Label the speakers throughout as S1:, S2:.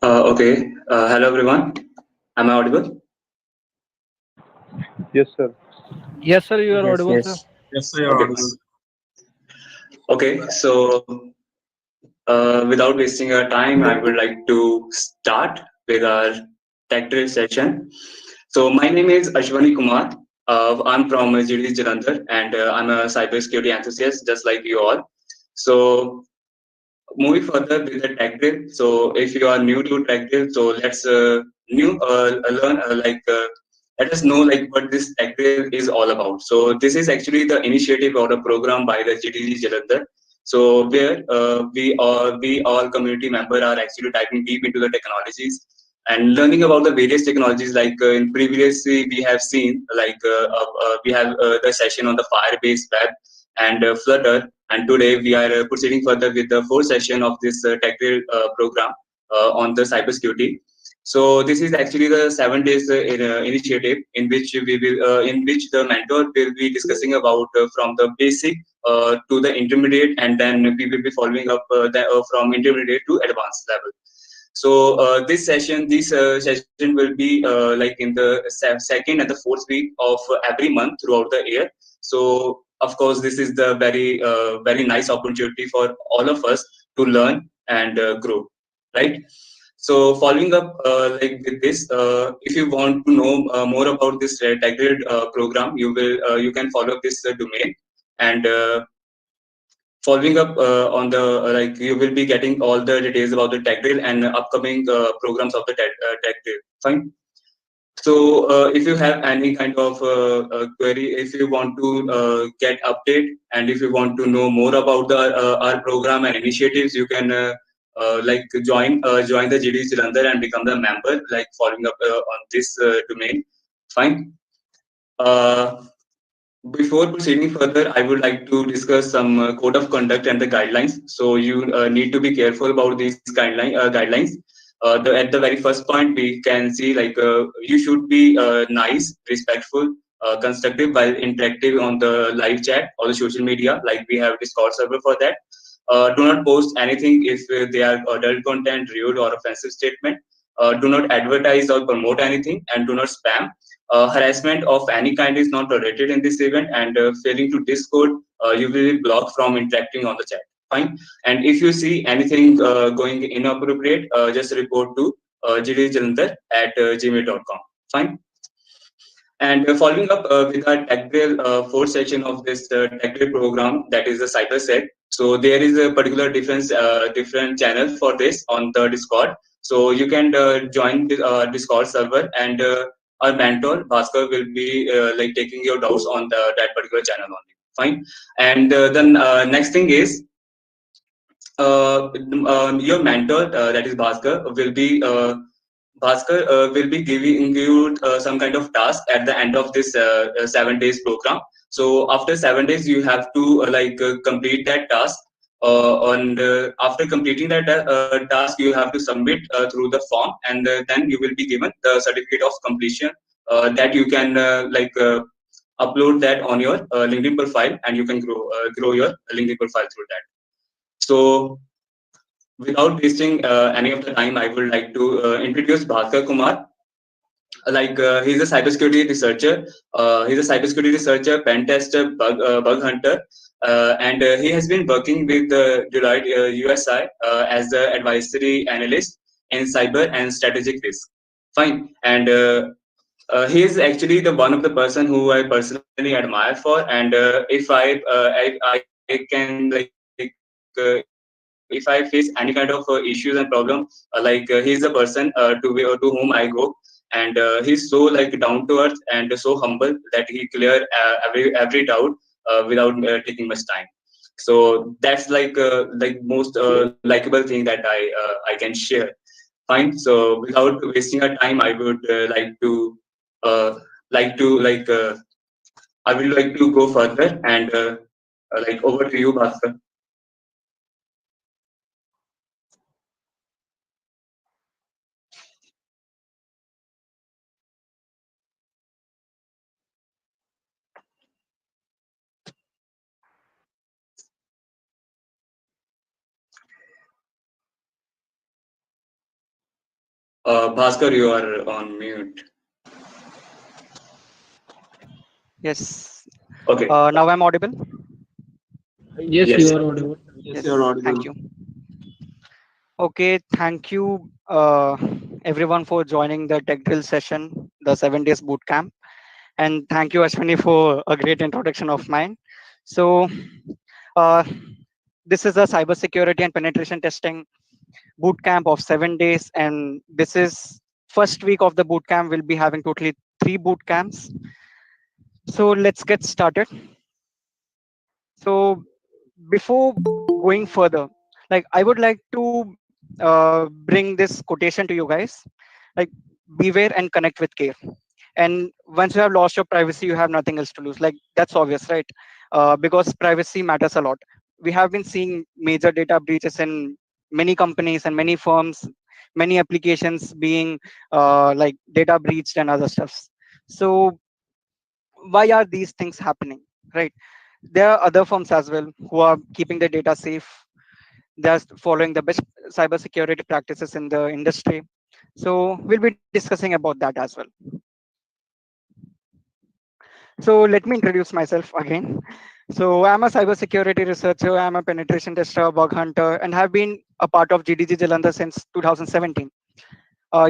S1: Okay. Hello, everyone. Am I audible?
S2: Yes, sir.
S3: Yes, sir, you are
S4: Yes,
S3: audible, sir.
S4: yes.
S5: Yes, sir, you're
S1: Okay.
S5: audible.
S1: Okay. So, without wasting your time, I would like to start with our tech drill session. So, my name is Ashwani Kumar. I'm from GD Jalandhar, and I'm a cybersecurity enthusiast, just like you all. So, moving further with the tech drill. So if you are new to tech drill, so let's new learn let us know like what this tech drill is all about. So this is actually the initiative or a program by the GTG Jalandhar. So where we all community member are actually diving deep into the technologies and learning about the various technologies. Like in previously we have seen we have the session on the Firebase web and Flutter, and today we are proceeding further with the fourth session of this tech program on the cybersecurity. So this is actually the 7 days initiative in which the mentor will be discussing about from the basic to the intermediate, and then we will be following up from intermediate to advanced level. So this session will be like in the second and the fourth week of every month throughout the year. So of course, this is the very nice opportunity for all of us to learn and grow, right? So following up like with this, if you want to know more about this Tech program, you can follow this domain, and following up on the like you will be getting all the details about the tech drill and upcoming programs of the tech drill. Fine. So if you have any kind of query, if you want to get update, and if you want to know more about the our program and initiatives, you can like join the GD Jalandhar and become the member, like following up on this domain. Fine. Uh, Before proceeding further, I would like to discuss some code of conduct and the guidelines. So you need to be careful about these guidelines. At the very first point, we can see like you should be nice, respectful, constructive while interactive on the live chat or the social media. Like we have Discord server for that. Do not post anything if they are adult content, rude or offensive statement. Do not advertise or promote anything, and do not spam. Harassment of any kind is not tolerated in this event, and failing to Discord, you will be blocked from interacting on the chat. Fine. And if you see anything going inappropriate, just report to gdjalandhar at gmail.com. Fine. And following up with our TechGrill fourth session of this TechGrill program, that is the CyberSec. So there is a particular different channel for this on the Discord. So you can join the Discord server, and our mentor Bhaskar will be like taking your doubts on that particular channel only. Fine. And then next thing is your mentor, that is Bhaskar will be giving you some kind of task at the end of this 7 days program. So after 7 days, you have to complete that task. And after completing that task, you have to submit through the form, and then you will be given the certificate of completion that you can upload that on your LinkedIn profile, and you can grow your LinkedIn profile through that. So without wasting any of the time, I would like to introduce Bhaskar Kumar. He's a cybersecurity researcher. Pen tester, bug hunter, and he has been working with Deloitte USI as the advisory analyst in cyber and strategic risk. Fine, and he is actually the one of the person who I personally admire for. And if I can if I face any kind of issues and problem, he's the person to whom I go. And he's so like down to earth and so humble that he clear every doubt without taking much time. So that's like most likable thing that I can share. Fine. So without wasting our time, I would uh, like to like I would like to go further, and like over to you, Bhaskar. Bhaskar, you are on mute.
S2: Yes.
S1: Okay.
S2: Now I'm audible.
S3: Yes, you
S1: Yes.
S3: are audible.
S4: Yes, you're
S2: Yes.
S4: audible.
S2: Thank you. Okay. Thank you, everyone, for joining the Tech Drill session, the 7 days boot camp, and thank you, Ashwini, for a great introduction of mine. So, uh, this is a cybersecurity and penetration testing boot camp of 7 days, and this is first week of the boot camp. We'll be having totally three boot camps. So let's get started. So before going further, like I would like to bring this quotation to you guys, like beware and connect with care. And once you have lost your privacy, you have nothing else to lose. Like that's obvious, right? Because privacy matters a lot. We have been seeing major data breaches in many companies and many firms, many applications being like data breached and other stuffs. So why are these things happening, right? There are other firms as well who are keeping the data safe. They're following the best cybersecurity practices in the industry. So we'll be discussing about that as well. So let me introduce myself again. So I'm a cybersecurity researcher, I'm a penetration tester, bug hunter, and have been a part of GDG Jalandhar since 2017.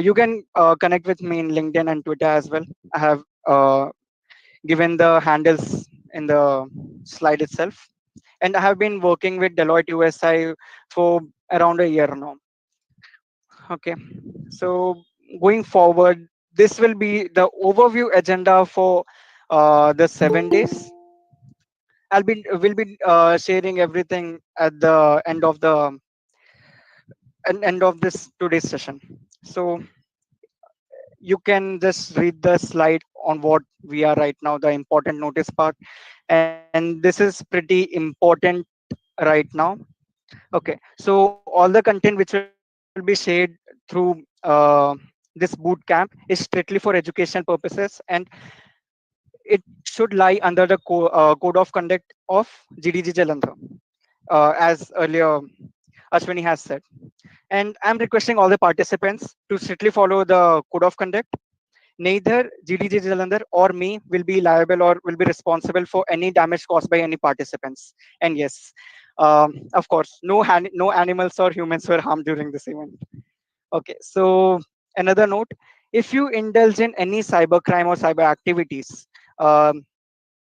S2: You can connect with me in LinkedIn and Twitter as well. I have given the handles in the slide itself. And I have been working with Deloitte USI for around a year now. Okay, so going forward, this will be the overview agenda for the 7 days. Will be sharing everything at the end of this today's session. So you can just read the slide on what we are right now, the important notice part, and this is pretty important right now. Okay, so all the content which will be shared through this boot camp is strictly for educational purposes, and it should lie under the code of conduct of GDG Jalandhar, as earlier Ashwini has said. And I'm requesting all the participants to strictly follow the code of conduct. Neither GDG Jalandhar or me will be liable or will be responsible for any damage caused by any participants. And yes, of course, no animals or humans were harmed during this event. Okay, so another note: if you indulge in any cybercrime or cyber activities, um,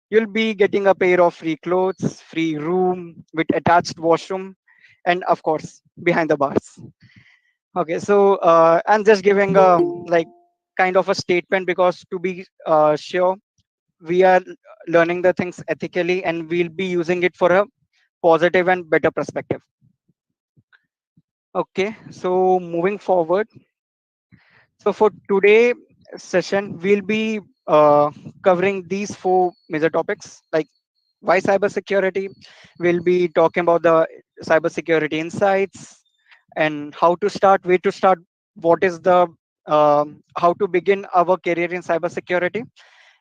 S2: you'll be getting a pair of free clothes, free room with attached washroom, and of course, behind the bars. Okay, so I'm just giving a like kind of a statement because to be sure we are learning the things ethically and we'll be using it for a positive and better perspective. Okay, so moving forward, so for today session we'll be covering these four major topics, like why cybersecurity. We'll be talking about the cybersecurity insights and how to start, where to start, what is the how to begin our career in cybersecurity,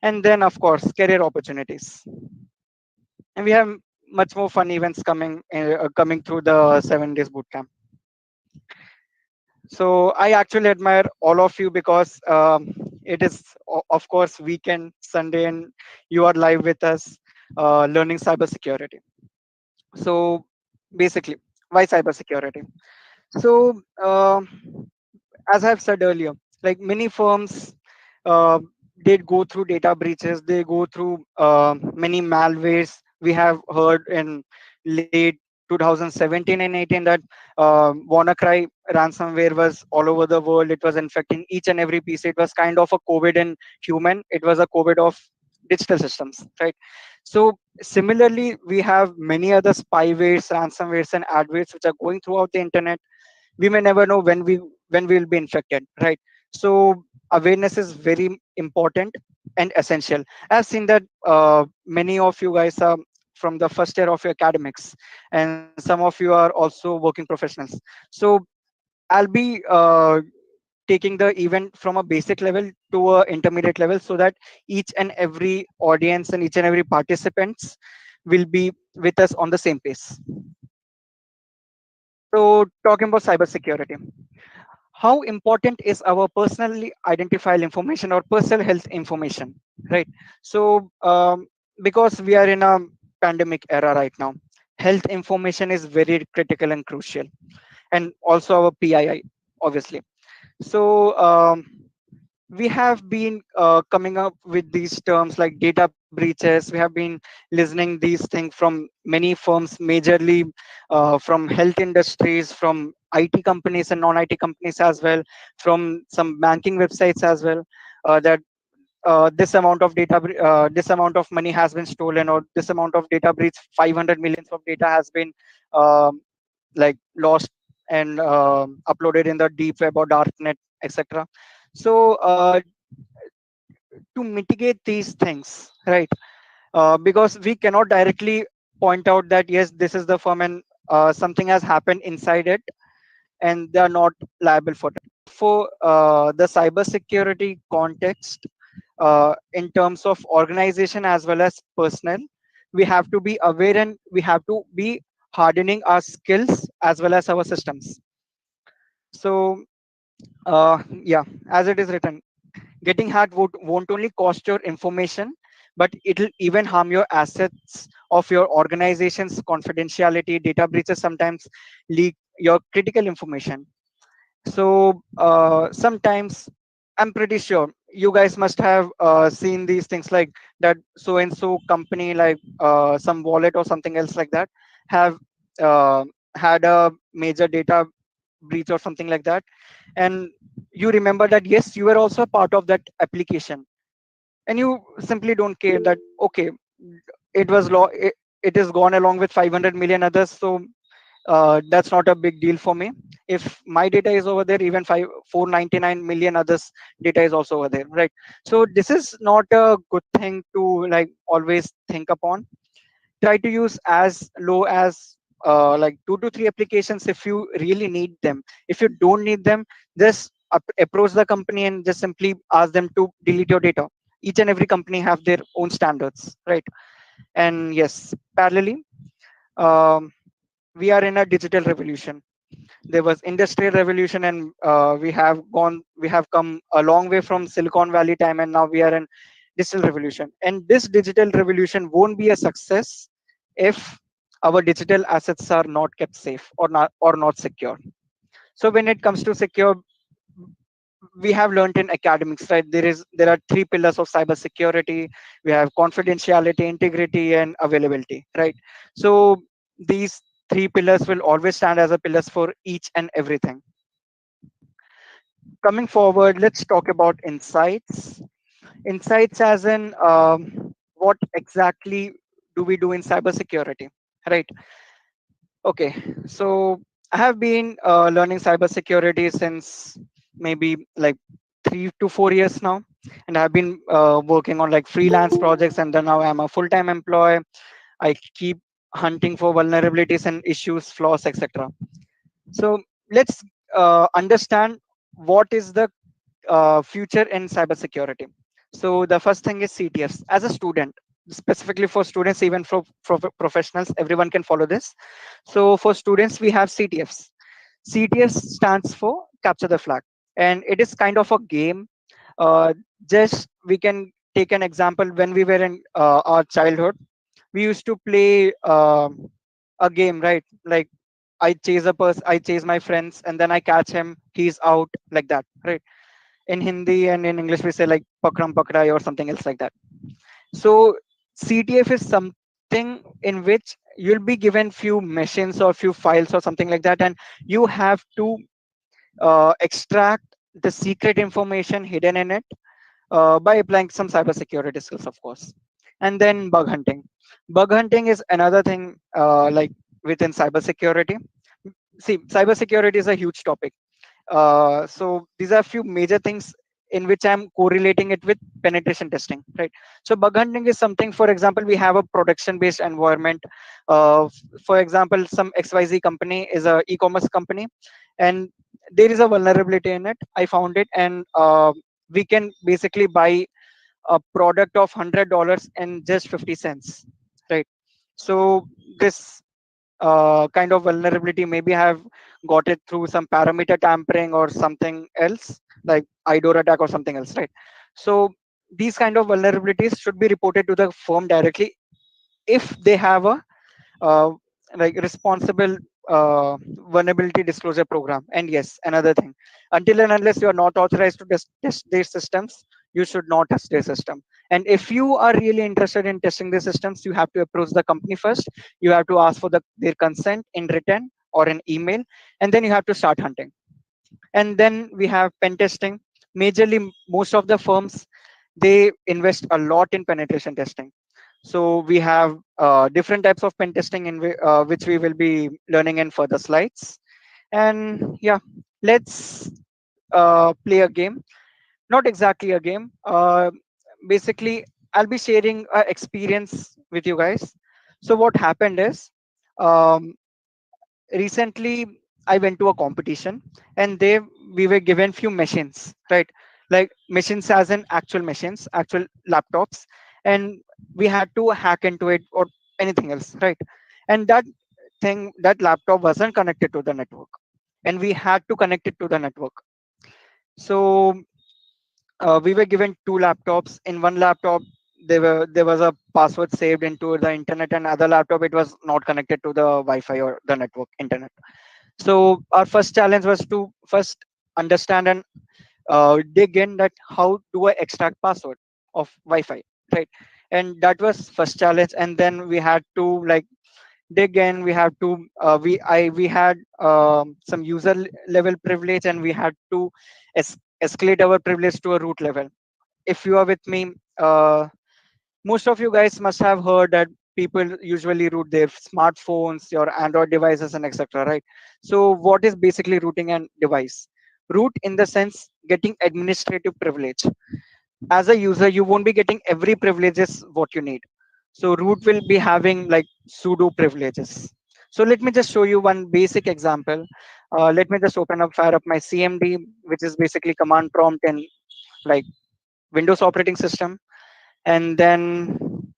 S2: and then of course career opportunities. And we have much more fun events coming through the 7 days bootcamp. So I actually admire all of you because it is of course weekend Sunday and you are live with us learning cybersecurity. So basically, why cybersecurity? So as I've said earlier, like many firms uh, did go through data breaches, they go through many malwares. We have heard in late 2017 and 18 that WannaCry ransomware was all over the world. It was infecting each and every piece. It was kind of a COVID in human. It was a COVID of digital systems, right? So similarly, we have many other spywares, ransomwares, and adwares which are going throughout the internet. We may never know when we will be infected, right? So awareness is very important and essential. I've seen that many of you guys are from the first year of your academics, and some of you are also working professionals. So I'll be taking the event from a basic level to a intermediate level so that each and every audience and each and every participants will be with us on the same pace. So talking about cybersecurity, how important is our personally identifiable information or personal health information, right? So because we are in a pandemic era right now, health information is very critical and crucial, and also our PII, obviously. So we have been coming up with these terms like data breaches. We have been listening these things from many firms, majorly from health industries, from IT companies and non-IT companies as well, from some banking websites as well, that this amount of this amount of money has been stolen, or this amount of data breach, 500 millions of data has been um, like lost and uploaded in the deep web or darknet, etc. So to mitigate these things, right? Because we cannot directly point out that yes, this is the firm, and something has happened inside it, and they are not liable for it. For the cybersecurity context, in terms of organization as well as personnel, we have to be aware and we have to be hardening our skills as well as our systems. So yeah, as it is written, getting hacked won't only cost your information, but it'll even harm your assets of your organization's confidentiality. Data breaches sometimes leak your critical information. So sometimes, I'm pretty sure you guys must have seen these things like that. So and so company, like some wallet or something else like that, have uh, had a major data breach or something like that, and you remember that yes, you were also a part of that application, and you simply don't care that okay, it was it is gone along with 500 million others. So that's not a big deal for me. If my data is over there, even 499 million others data is also over there, right? So this is not a good thing to like always think upon. Try to use as low as like 2 to 3 applications if you really need them. If you don't need them, just approach the company and just simply ask them to delete your data. Each and every company have their own standards, right? And yes, parallelly, um, we are in a digital revolution. There was industrial revolution, and we have come a long way from Silicon Valley time, and now we are in digital revolution. And this digital revolution won't be a success if our digital assets are not kept safe or not secure. So when it comes to secure, we have learned in academics, right? There are three pillars of cybersecurity. We have confidentiality, integrity, and availability, right? So these three pillars will always stand as a pillars for each and everything. Coming forward, let's talk about insights. Insights as in what exactly do we do in cybersecurity, right? Okay, so I have been learning cybersecurity since maybe like 3 to 4 years now, and I've been working on like freelance projects, and then now I'm a full-time employee. I keep hunting for vulnerabilities and issues, flaws, etc. So let's understand what is the future in cybersecurity. So the first thing is CTFs. As a student, specifically for students, even for professionals, everyone can follow this. So for students, we have CTFs. CTFs stands for capture the flag, and it is kind of a game. Uh, just we can take an example. When we were in our childhood, we used to play a game, right? Like I chase my friends, and then I catch him. He's out, like that, right? In Hindi and in English, we say like pakram pakrai or something else like that. So CTF is something in which you'll be given few machines or few files or something like that, and you have to extract the secret information hidden in it by applying some cybersecurity skills, of course. And then bug hunting. Bug hunting is another thing like within cybersecurity. See, cybersecurity is a huge topic. So these are few major things in which I'm correlating it with penetration testing, right? So bug hunting is something, for example, we have a production based environment. For example, some XYZ company is a e-commerce company, and there is a vulnerability in it. I found it, and we can basically buy a product of $100 in just 50 cents, right? So this kind of vulnerability. Maybe have got it through some parameter tampering or something else, like IDOR attack or something else, right? So these kind of vulnerabilities should be reported to the firm directly if they have a uh, like responsible vulnerability disclosure program. And yes, another thing, until and unless you are not authorized to test their systems, you should not test their system. And if you are really interested in testing the systems, you have to approach the company first. You have to ask for their consent in written or an email, and then you have to start hunting. And then we have pen testing. Majorly, most of the firms, they invest a lot in penetration testing. So we have different types of pen testing which we will be learning in further slides. And yeah, let's play a game. Not exactly a game. Basically, I'll be sharing an experience with you guys. So what happened is, um, recently I went to a competition, and they we were given few machines, right? Like machines as in actual machines, actual laptops, and we had to hack into it or anything else, right? And that laptop wasn't connected to the network, and we had to connect it to the network. So we were given two laptops. In one laptop, there was a password saved into the internet, and other laptop it was not connected to the Wi-Fi or the network internet. So our first challenge was to first understand and dig in that how do I extract password of Wi-Fi, right? And that was first challenge. And then we had to like dig in. We have to we had some level privilege, and we had to escalate our privilege to a root level. If you are with me, most of you guys must have heard that people usually root their smartphones, your Android devices, and etc. Right? So, what is basically rooting a device? Root in the sense getting administrative privilege. As a user, you won't be getting every privileges what you need. So, root will be having like pseudo privileges. So, let me just show you one basic example. Let me just fire up my CMD, which is basically command prompt in like Windows operating system. And then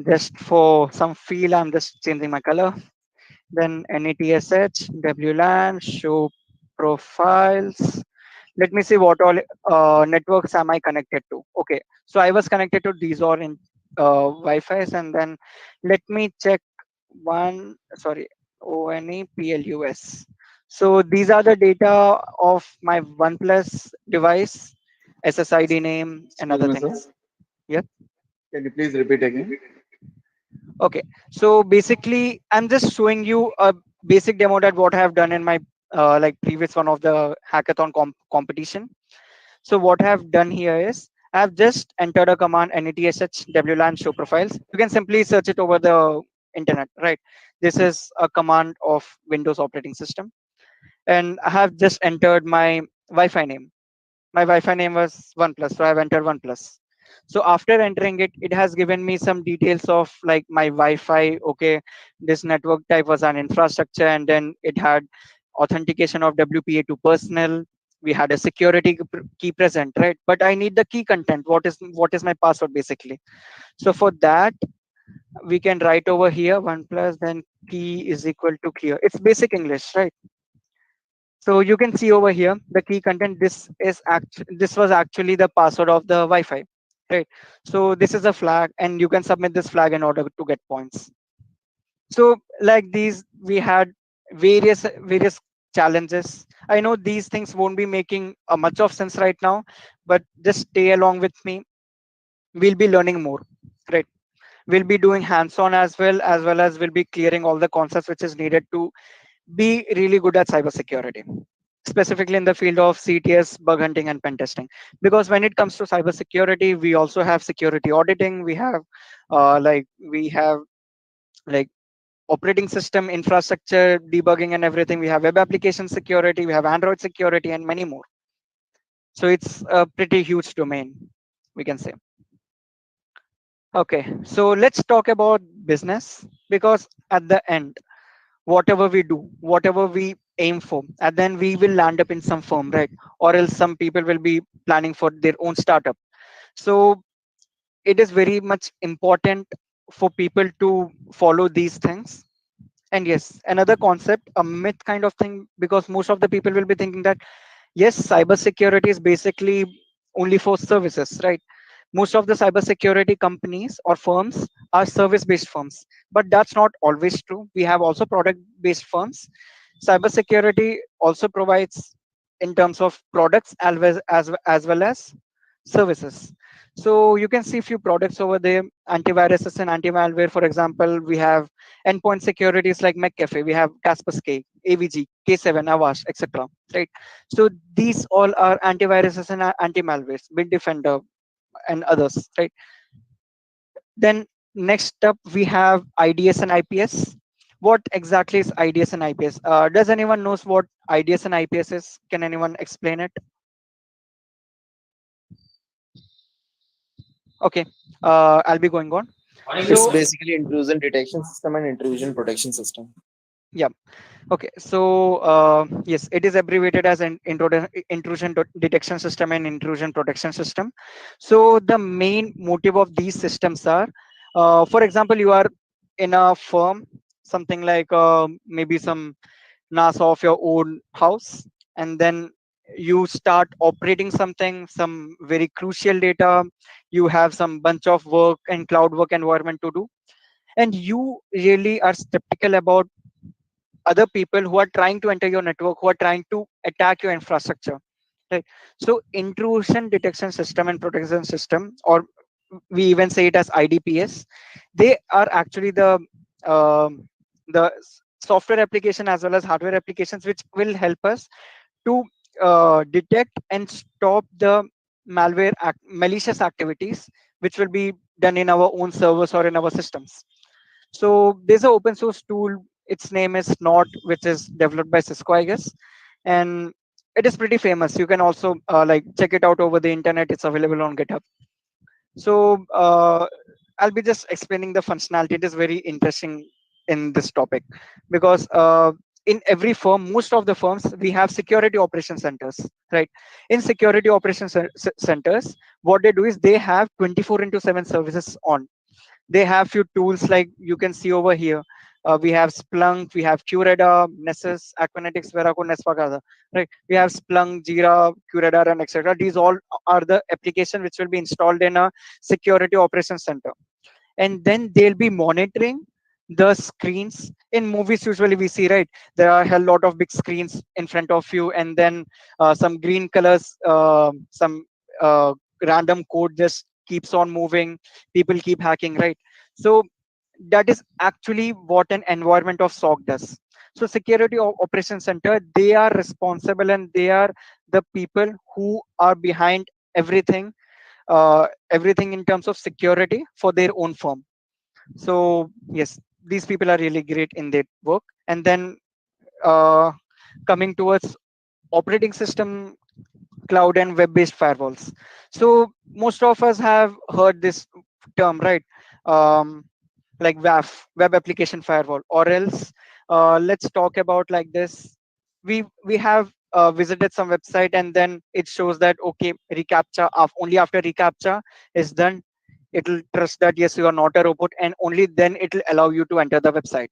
S2: just for some feel, I'm just changing my color. Then netsh wlan show profiles. Let me see what all networks am I connected to. Okay, so I was connected to these all in Wi-Fi's. And then let me check one. Sorry, ONEPLUS. So these are the data of my OnePlus device, SSID name, and
S4: Excuse
S2: other
S4: me, sir.
S2: things. Yeah.
S4: Can you please repeat again?
S2: Okay, so basically, I'm just showing you a basic demo that what I have done in my like previous one of the hackathon competition. So what I have done here is I have just entered a command netsh wlan show profiles. You can simply search it over the internet, right? This is a command of Windows operating system, and I have just entered my Wi-Fi name. My Wi-Fi name was OnePlus, so I've entered OnePlus. So after entering it, it has given me some details of like my Wi-Fi. Okay, this network type was an infrastructure, and then it had authentication of WPA to personal. We had a security key present, right? But I need the key content. What is my password basically? So for that, we can write over here OnePlus, then key is equal to clear. It's basic English, right? So you can see over here the key content. This was actually the password of the Wi-Fi, right? So this is a flag, and you can submit this flag in order to get points. So like these, we had various challenges. I know these things won't be making much of sense right now, but just stay along with me. We'll be learning more, right? We'll be doing hands-on as well as we'll be clearing all the concepts which is needed to be really good at cybersecurity, specifically in the field of CTS, bug hunting, and pen testing. Because when it comes to cybersecurity, we also have security auditing. We have like operating system infrastructure debugging and everything. We have web application security. We have Android security, and many more. So it's a pretty huge domain, we can say. Okay, so let's talk about business, because at the end, whatever we do, whatever we aim for, and then we will land up in some firm, right? Or else some people will be planning for their own startup. So it is very much important for people to follow these things. And yes, another concept, a myth kind of thing, because most of the people will be thinking that yes, cybersecurity is basically only for services, right? Most of the cybersecurity companies or firms are service based firms, but that's not always true. We have also product based firms. Cybersecurity also provides in terms of products as well as services. So you can see few products over there: antiviruses and anti-malware. For example, we have endpoint securities like McAfee, we have Kaspersky, AVG, K7, Avast, etc. Right. So these all are antiviruses and anti-malwares, Bitdefender and others. Right. Then next up we have IDS and IPS. What exactly is IDS and IPS? Does anyone knows what IDS and IPS is? Can anyone explain it? Okay, I'll be going on.
S5: It's
S2: So
S5: basically intrusion detection system and intrusion protection system.
S2: yeah. Okay, so yes, it is abbreviated as an intrusion detection system and intrusion protection system. So the main motive of these systems are, for example, you are in a firm, something like maybe some NASA of your own house, and then you start operating something, some very crucial data. You have some bunch of work and cloud work environment to do, and you really are skeptical about other people who are trying to enter your network, who are trying to attack your infrastructure, right? So intrusion detection system and protection system, or we even say it as IDPS, they are actually the software application as well as hardware applications which will help us to detect and stop the malicious activities which will be done in our own servers or in our systems. So there's an open source tool. Its name is Snort, which is developed by Cisco, I guess, and it is pretty famous. You can also like check it out over the internet. It's available on GitHub. So I'll be just explaining the functionality. It is very interesting in this topic because in every firm, most of the firms, we have security operation centers, right? In security operation centers, what they do is they have 24 into 7 services on. They have few tools like you can see over here. We have Splunk, we have QRadar, Nessus, Aquanetics, Veraco, Nesvagada, right? We have Splunk, Jira, QRadar, and etc. These all are the application which will be installed in a security operations center, and then they'll be monitoring the screens. In movies usually we see, right, there are a lot of big screens in front of you, and then some green colors, some random code just keeps on moving, people keep hacking, right? So that is actually what an environment of SOC does. So security operations center, they are responsible and they are the people who are behind everything, everything in terms of security for their own firm. So yes, these people are really great in their work. And then uh, coming towards operating system, cloud and web based firewalls. So most of us have heard this term, right? um, like WAF, web application firewall, or else let's talk about like this. We have visited some website, and then it shows that okay, reCAPTCHA, only after reCAPTCHA is done, it'll trust that yes, you are not a robot, and only then it'll allow you to enter the website.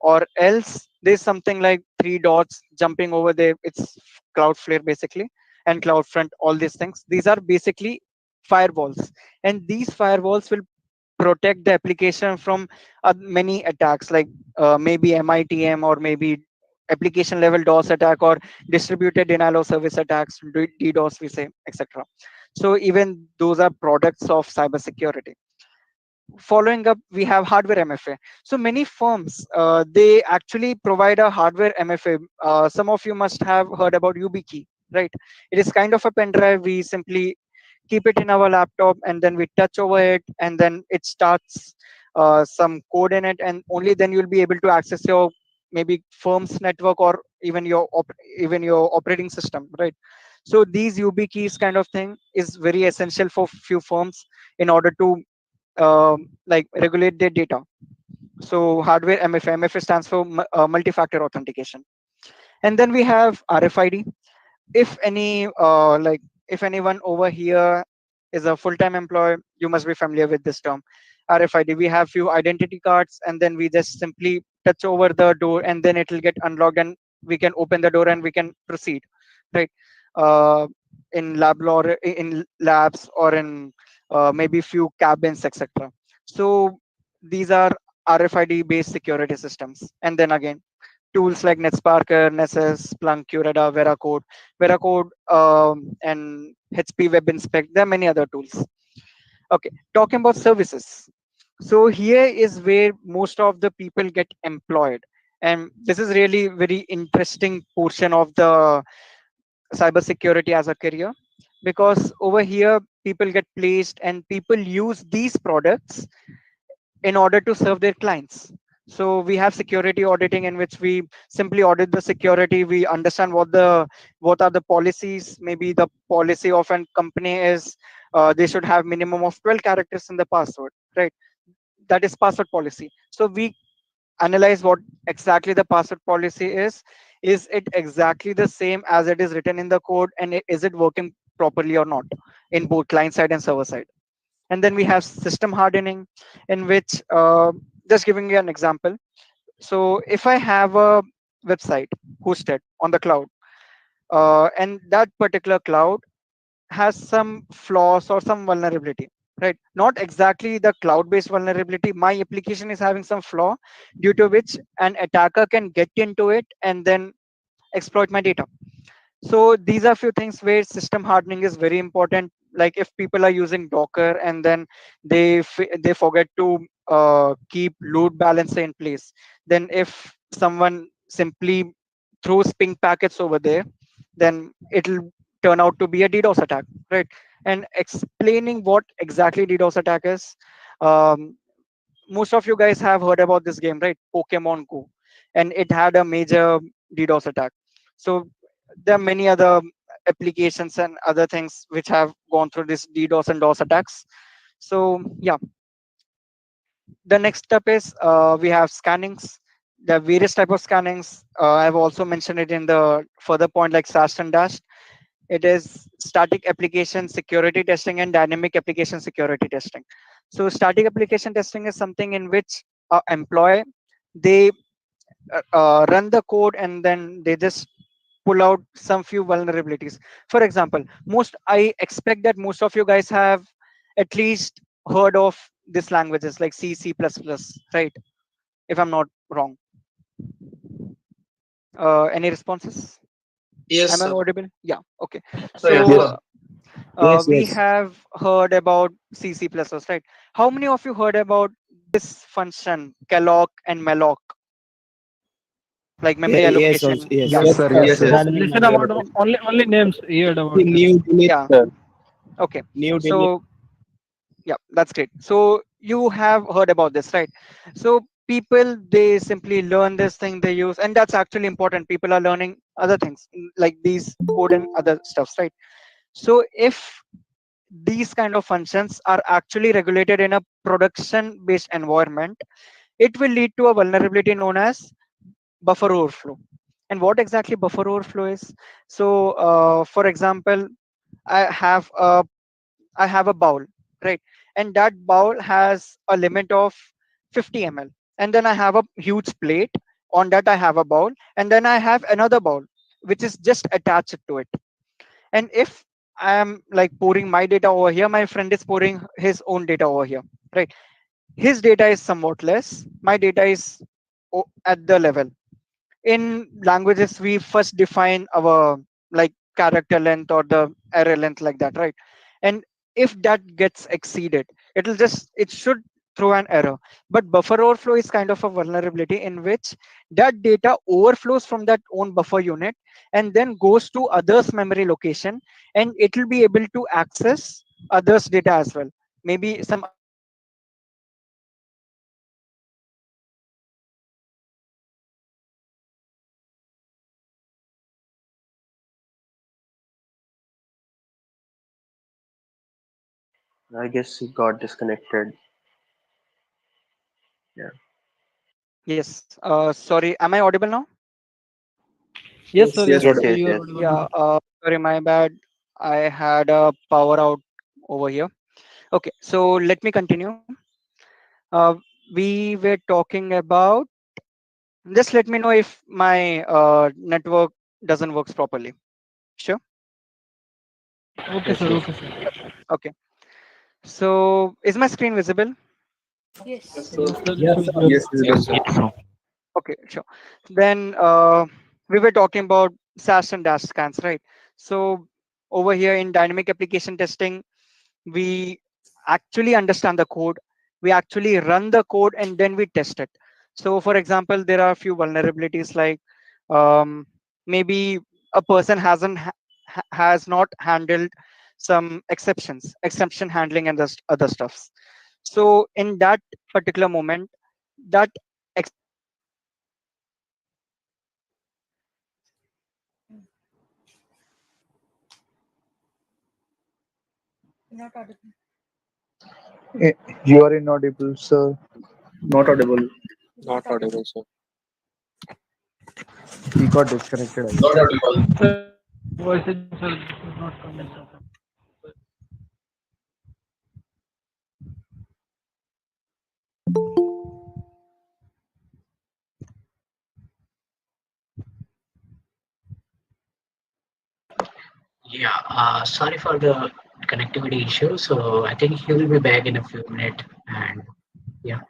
S2: Or else there's something like three dots jumping over there. It's Cloudflare basically, and CloudFront, all these things. These are basically firewalls, and these firewalls will protect the application from many attacks, like maybe MITM, or maybe application level DOS attack, or distributed denial of service attacks, DDoS we say, etc. So even those are products of cybersecurity. Following up, we have hardware MFA. So many firms, they actually provide a hardware MFA. Some of you must have heard about YubiKey, right? It is kind of a pen drive. We simply keep it in our laptop, and then we touch over it, and then it starts some code in it, and only then you'll be able to access your maybe firm's network, or even even your operating system, right? So these YubiKeys kind of thing is very essential for few firms in order to like regulate their data. So hardware MFA, MFA stands for multi-factor authentication. And then we have RFID. If any if anyone over here is a full-time employee, you must be familiar with this term. RFID. We have few identity cards, and then we just simply touch over the door, and then it will get unlocked, and we can open the door and we can proceed, right? Uh, in in labs or in maybe few cabins, etc. So these are RFID based security systems. And then again, tools like NetSparker, Nessus, Splunk, Curada, Veracode, and HP Web Inspect. There are many other tools. Okay, talking about services. So here is where most of the people get employed, and this is really very interesting portion of the cybersecurity as a career, because over here people get placed and people use these products in order to serve their clients. So we have security auditing, in which we simply audit the security. We understand what are the policies. Maybe the policy of an company is they should have minimum of 12 characters in the password, right? That is password policy. So we analyze what exactly the password policy is it exactly the same as it is written in the code, and is it working properly or not in both client side and server side. And then we have system hardening, in which just giving you an example. So if I have a website hosted on the cloud, and that particular cloud has some flaws or some vulnerability, right? Not exactly the cloud based vulnerability, my application is having some flaw, due to which an attacker can get into it and then exploit my data. So these are few things where system hardening is very important. Like if people are using Docker and then they forget to keep load balancer in place, then if someone simply throws ping packets over there, then it'll turn out to be a DDoS attack, right? And explaining what exactly DDoS attack is, um, most of you guys have heard about this game, right? Pokemon Go, and it had a major DDoS attack. So there are many other applications and other things which have gone through this DDoS and DOS attacks. So yeah, the next step is we have scannings. There are various type of scannings. I've also mentioned it in the further point, like SAST and DAST. It is static application security testing and dynamic application security testing. So static application testing is something in which employee, they run the code and then they just pull out some few vulnerabilities. For example, most I expect that most of you guys have at least heard of these languages like C++, right? If I'm not wrong. Any responses?
S5: Yes,
S2: Am I
S5: sir.
S2: audible? Yeah. Okay.
S4: So yes,
S2: So
S3: Yes.
S4: sir.
S2: we have heard about C++, right? How many of you heard about this function, calloc and malloc, like memory
S3: Yes, also,
S2: allocation?
S3: yes.
S2: Yeah.
S4: Yes, sir. Yes,
S3: Yes,
S4: yes.
S3: yes.
S2: So
S3: Running
S6: Listen
S3: memory
S6: about
S3: allocation.
S6: only names heard about this.
S3: New delete,
S2: yeah. Okay.
S3: new delete.
S2: So yeah, that's great. So you have heard about this, right? So people, they simply learn this thing they use, and that's actually important. People are learning other things like these code and other stuffs, right? So if these kind of functions are actually regulated in a production based environment, it will lead to a vulnerability known as buffer overflow. And what exactly buffer overflow is? So for example, i have a I have a bowl, right? And that bowl has a limit of 50 ml. And then I have a huge plate. On that, I have a bowl. And then I have another bowl, which is just attached to it. And if I am like pouring my data over here, my friend is pouring his own data over here, right? His data is somewhat less. My data is at the level. In languages, we first define our like character length or the array length, like that, right? And if that gets exceeded, it should throw an error. But buffer overflow is kind of a vulnerability in which that data overflows from that own buffer unit and then goes to others memory location, and it will be able to access others data as well. Maybe some other users can access it, and then it will lead to a vulnerability in which the
S3: I guess he got disconnected. Yeah.
S2: yes, sorry, am I audible now?
S6: Yes, sir.
S4: yes,
S6: Yes,
S3: Yes,
S4: audible.
S3: yes,
S6: you are
S3: yes.
S6: audible
S2: Yeah,
S6: now.
S2: sorry, my bad. I had a power out over here. Okay, so let me continue. Uh, we were talking about. Just let me know if my network doesn't works properly. Sure.
S6: Okay,
S3: Yes,
S6: sir.
S3: yes.
S6: Okay, sir.
S2: Okay. So is my screen visible?
S6: Yes, sir. It's
S7: Yes,
S6: visible.
S4: Yes, visible.
S2: Okay, sure. Then we were talking about SAS and dash scans, right? So over here in dynamic application testing, we actually understand the code, we actually run the code, and then we test it. So for example, there are a few vulnerabilities like maybe a person has not handled some exception handling and other stuffs. So in that particular moment, that exception handling or that
S4: Eh, You are inaudible, sir. Not audible.
S5: Not audible, sir.
S3: He got disconnected, I
S7: not
S3: guess.
S7: audible.
S6: Sir, voice is not coming, sir.
S8: Yeah, sorry for the connectivity issue. So I think he will be back in a few minutes. And yeah,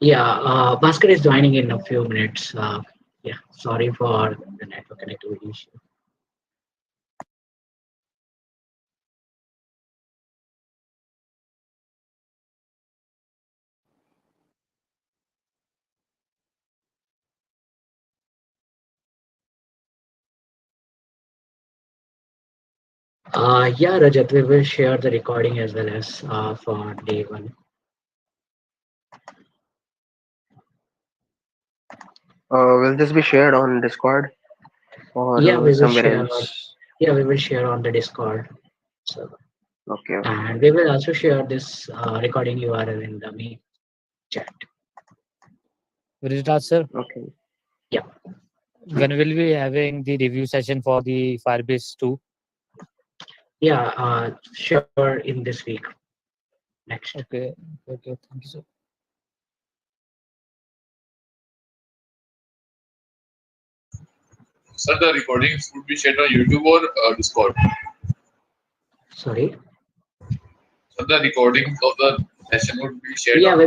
S8: yeah. Bhaskar is joining in a few minutes. Yeah, sorry for the network connectivity issue. Yeah, Rajat, we will share the recording as well as for day one.
S3: Will this be shared on Discord
S8: Yeah,
S3: or
S8: we will
S3: somewhere
S8: share.
S3: else?
S8: Yeah, we will share on the Discord. So,
S3: Okay, okay.
S8: and we will also share this recording URL in the main chat.
S9: Virat sir,
S3: Okay.
S8: Yeah.
S9: when will we be having the review session for the Firebase 2?
S8: Yeah, sure, in this week next.
S9: Okay, okay, thank you, sir.
S7: So the recordings would be shared on YouTube or Discord.
S8: Sorry.
S7: So the recordings of the session would be shared
S8: Yeah,
S7: on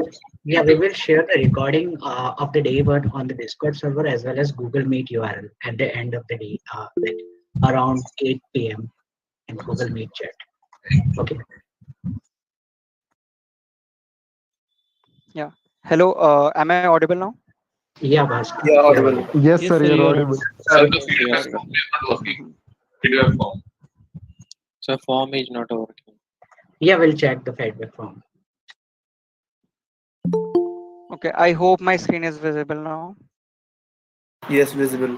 S8: we
S7: YouTube.
S8: will share the recording of the day one on the Discord server as well as Google Meet URL at the end of the day, like around 8 p.m. in Google Meet chat. Okay.
S2: Yeah. Hello. Am I audible now?
S8: Yeah, Bhaskar,
S4: Yeah,
S8: you're
S4: audible.
S8: audible.
S3: Yes,
S6: Yes,
S3: sir,
S6: sir.
S3: you're
S6: You are
S3: audible.
S6: audible.
S7: Sir, the
S5: Yes,
S7: feedback
S5: sir.
S7: form is not working.
S2: Mhm.
S7: Feedback form.
S5: So form is not working.
S8: Yeah, we'll check the feedback form.
S2: Okay. I hope my screen is visible now.
S4: Yes, visible.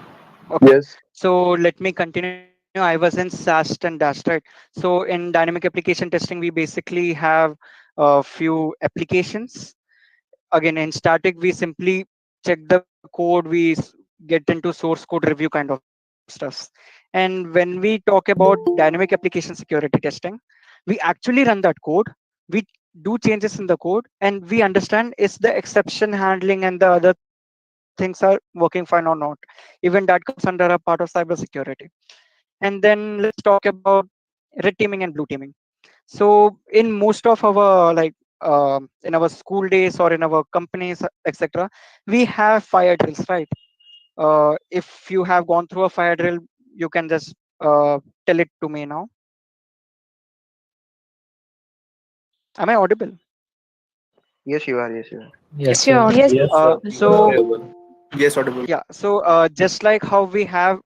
S2: Okay.
S4: Yes.
S2: So let me continue. I was in SAST and DAST, right? So in dynamic application testing, we basically have a few applications. Again, in static, we simply check the code, get into source code review kind of stuffs. And when we talk about dynamic application security testing, we actually run that code, we do changes in the code, and we understand is the exception handling and the other things are working fine or not. Even that comes under a part of cybersecurity. And then let's talk about red teaming and blue teaming. So in most of our in our school days or in our companies, etc., we have fire drills, right? If you have gone through a fire drill, you can just tell it to me now. Am I audible?
S3: Yes, you are. Yes, you are.
S9: Yes,
S6: Yes, you're
S9: sir.
S6: audible.
S4: Yes, sir. You are
S2: So
S4: audible. Yes, audible.
S2: yeah, so just like how we have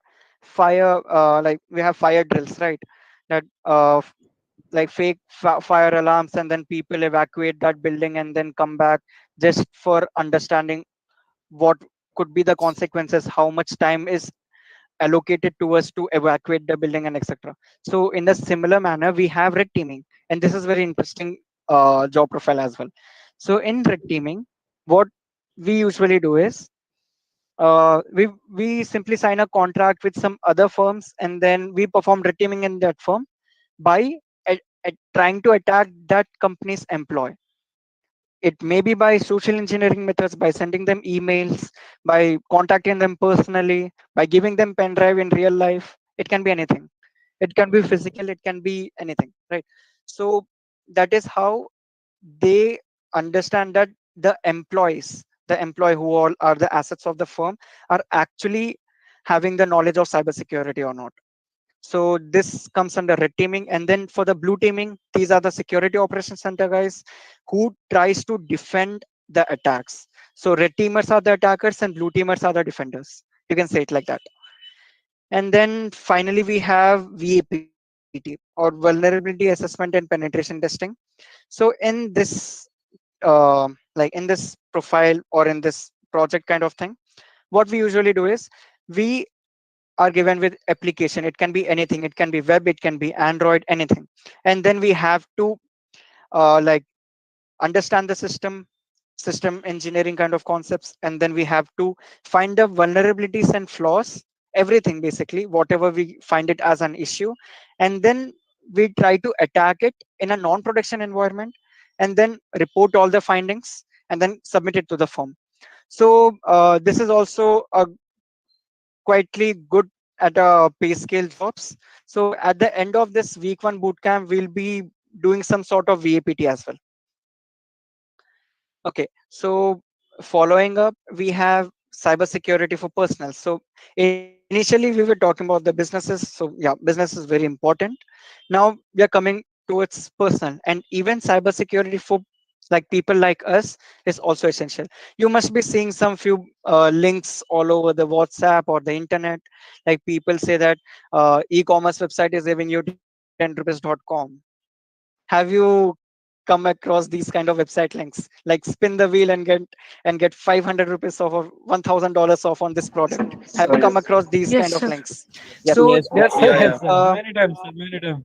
S2: we have fire drills, right? That like fake fire alarms, and then people evacuate that building and then come back just for understanding what could be the consequences, how much time is allocated to us to evacuate the building, and etc. So in a similar manner, we have red teaming, and this is very interesting job profile as well. So in red teaming, what we usually do is we simply sign a contract with some other firms, and then we perform red teaming in that firm by trying to attack that company's employee. It may be by social engineering methods, by sending them emails, by contacting them personally, by giving them pen drive in real life. It can be anything. It can be physical, it can be anything, right? So that is how they understand that the employee who all are the assets of the firm, are actually having the knowledge of cybersecurity or not. So this comes under red teaming. And then for the blue teaming, these are the security operations center guys who tries to defend the attacks. So red teamers are the attackers and blue teamers are the defenders. You can say it like that. And then finally we have VAPT, or vulnerability assessment and penetration testing. So in this in this profile or in this project kind of thing, what we usually do is we are given with application. It can be anything, it can be web, it can be android, anything. And then we have to like understand the system engineering kind of concepts, and then we have to find the vulnerabilities and flaws, everything basically, whatever we find it as an issue. And then we try to attack it in a non-production environment, and then report all the findings, and then submit it to the firm. So this is also a quietly good at a pay scale jobs. So at the end of this week one bootcamp, we'll be doing some sort of VAPT as well. Okay, so following up, we have cybersecurity for personal. So initially we were talking about the businesses. So yeah, business is very important. Now we are coming towards personal, and even cybersecurity for like people like us is also essential. You must be seeing some few links all over the WhatsApp or the internet. Like people say that e-commerce website is giving you 10 rupees.com. Have you come across these kind of website links, like spin the wheel and get 500 rupees off or $1000 off on this product? Have you come
S4: Yes.
S2: across these
S6: Yes,
S2: kind of
S6: sir.
S2: links?
S3: Yep.
S2: So
S9: Yes,
S2: there
S9: sir.
S4: Yeah,
S2: are
S4: yeah.
S9: Yes, sir. Many times, sir. Many times.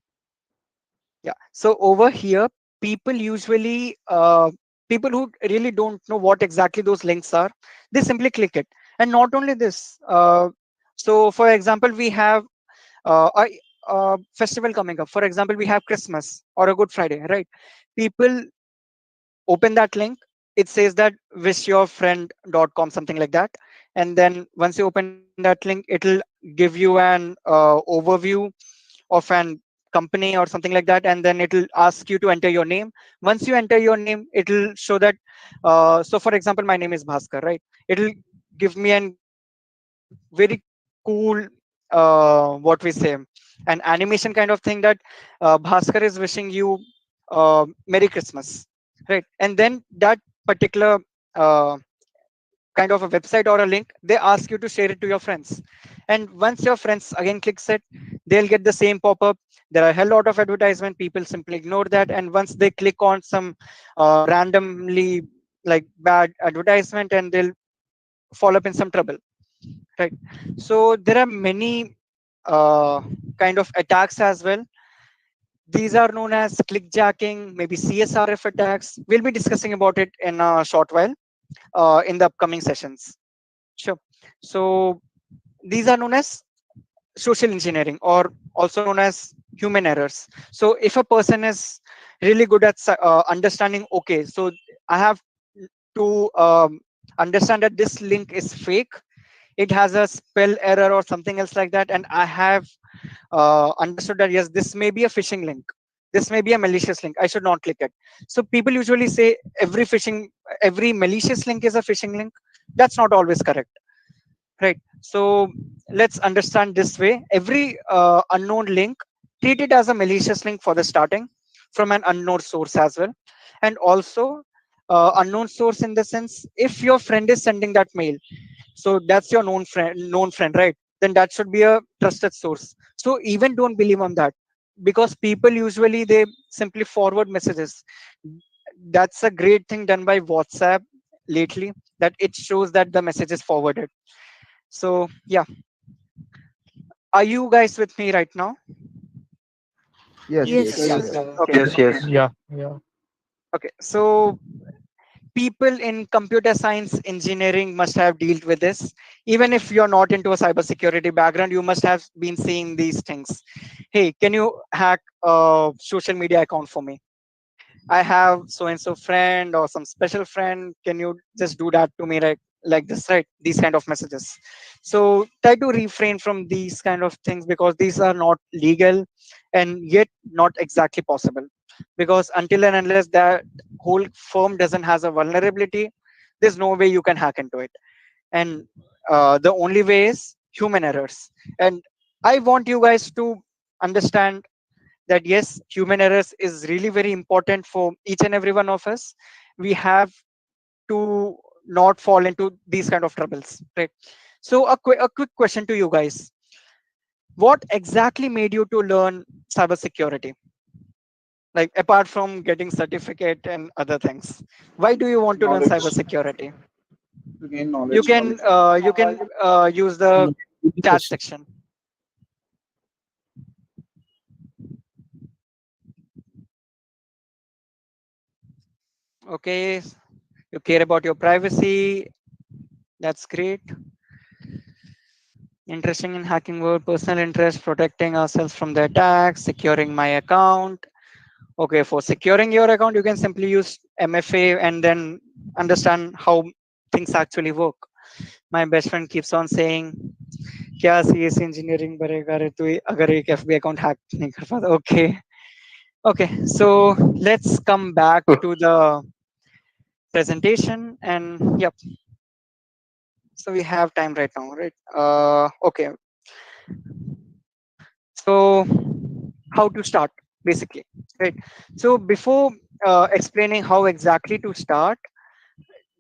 S2: yeah, so over here people usually people who really don't know what exactly those links are, they simply click it. And not only this, so for example we have a festival coming up. For example, we have Christmas or a Good Friday, right? People open that link, it says that wishyourfriend.com, something like that. And then once you open that link, it'll give you an overview of an company or something like that, and then it'll ask you to enter your name. Once you enter your name, it'll show that so for example my name is Bhaskar, right? It'll give me an very cool what we say, an animation kind of thing, that Bhaskar is wishing you Merry Christmas, right? And then that particular uh, kind of a website or a link, they ask you to share it to your friends. And once your friends again clicks it, they'll get the same pop-up. There are a hell lot of advertisement, people simply ignore that, and once they click on some randomly like bad advertisement, and they'll fall up in some trouble, right? So there are many kind of attacks as well. These are known as clickjacking, maybe CSRF attacks. We'll be discussing about it in a short while in the upcoming sessions. Sure. So these are known as social engineering, or also known as human errors. So if a person is really good at understanding, okay, so I have to understand that this link is fake, it has a spell error or something else like that, and I have understood that yes, this may be a phishing link, this may be a malicious link, I should not click it. So people usually say every malicious link is a phishing link. That's not always correct, right? So let's understand this way. Every unknown link, treat it as a malicious link for the starting, from an unknown source as well. And also unknown source in the sense, if your friend is sending that mail, so that's your known friend, right? Then that should be a trusted source. So even don't believe on that, because people usually they simply forward messages. That's a great thing done by WhatsApp lately, that it shows that the message is forwarded. So yeah, are you guys with me right now?
S3: Yes,
S6: Yes,
S3: yes,
S2: Yeah.
S3: yes,
S6: sir.
S2: Okay.
S3: yes, yes.
S9: Yeah, yeah.
S2: Okay. So people in computer science engineering must have dealt with this. Even if you're not into a cybersecurity background, you must have been seeing these things. Hey, can you hack a social media account for me? I have so and so friend or some special friend. Can you just do that to me, like this, right? These kind of messages. So try to refrain from these kind of things, because these are not legal and yet not exactly possible. Because until and unless that whole firm doesn't has a vulnerability, there's no way you can hack into it. And the only way is human errors. And I want you guys to understand that yes, human errors is really very important for each and every one of us. We have to not fall into these kind of troubles, right? So a quick question to you guys: what exactly made you to learn cybersecurity, like apart from getting certificate and other things? Why do you want to learn cybersecurity? You can use the chat section. Okay, you care about your privacy, that's great. Interesting in hacking world, personal interest, protecting ourselves from the attacks, securing my account. Okay, for securing your account, you can simply use MFA and then understand how things actually work. My best friend keeps on saying, क्या CS engineering बनेगा रे तू अगर एक FB account hack नहीं कर पाता. Okay, okay. So let's come back to the presentation, and yep. So we have time right now, right? Okay. So how to start, basically, right? So before explaining how exactly to start,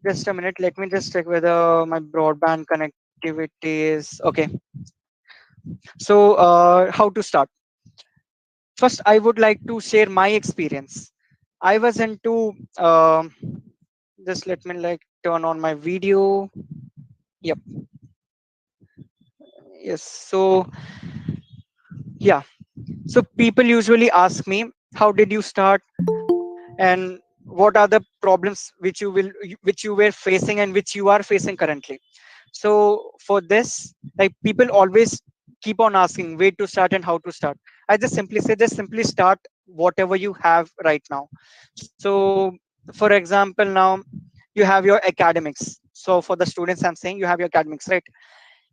S2: just a minute, let me just check whether my broadband connectivity is okay. So how to start? First, I would like to share my experience. I was into just let me like turn on my video. Yep. Yes. So yeah, so people usually ask me, how did you start, and what are the problems which you were facing and which you are facing currently. So for this, like, people always keep on asking where to start and how to start. I just simply say, just simply start whatever you have right now. So for example, now you have your academics. So for the students, I'm saying, you have your academics, right?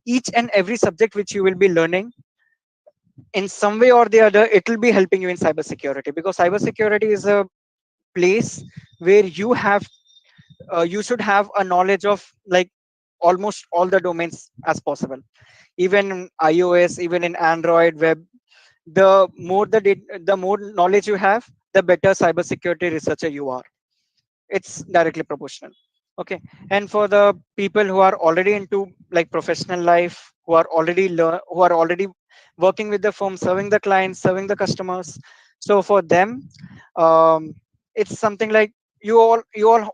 S2: Each and every subject which you will be learning, in some way or the other, it will be helping you in cybersecurity, because cybersecurity is a place where you should have a knowledge of, like, almost all the domains as possible. Even in iOS, even in Android web, the more knowledge you have, the better cybersecurity researcher you are. It's directly proportional. Okay. And for the people who are already into, like, professional life, who are already working with the firm, serving the clients, serving the customers, so for them, it's something like, you all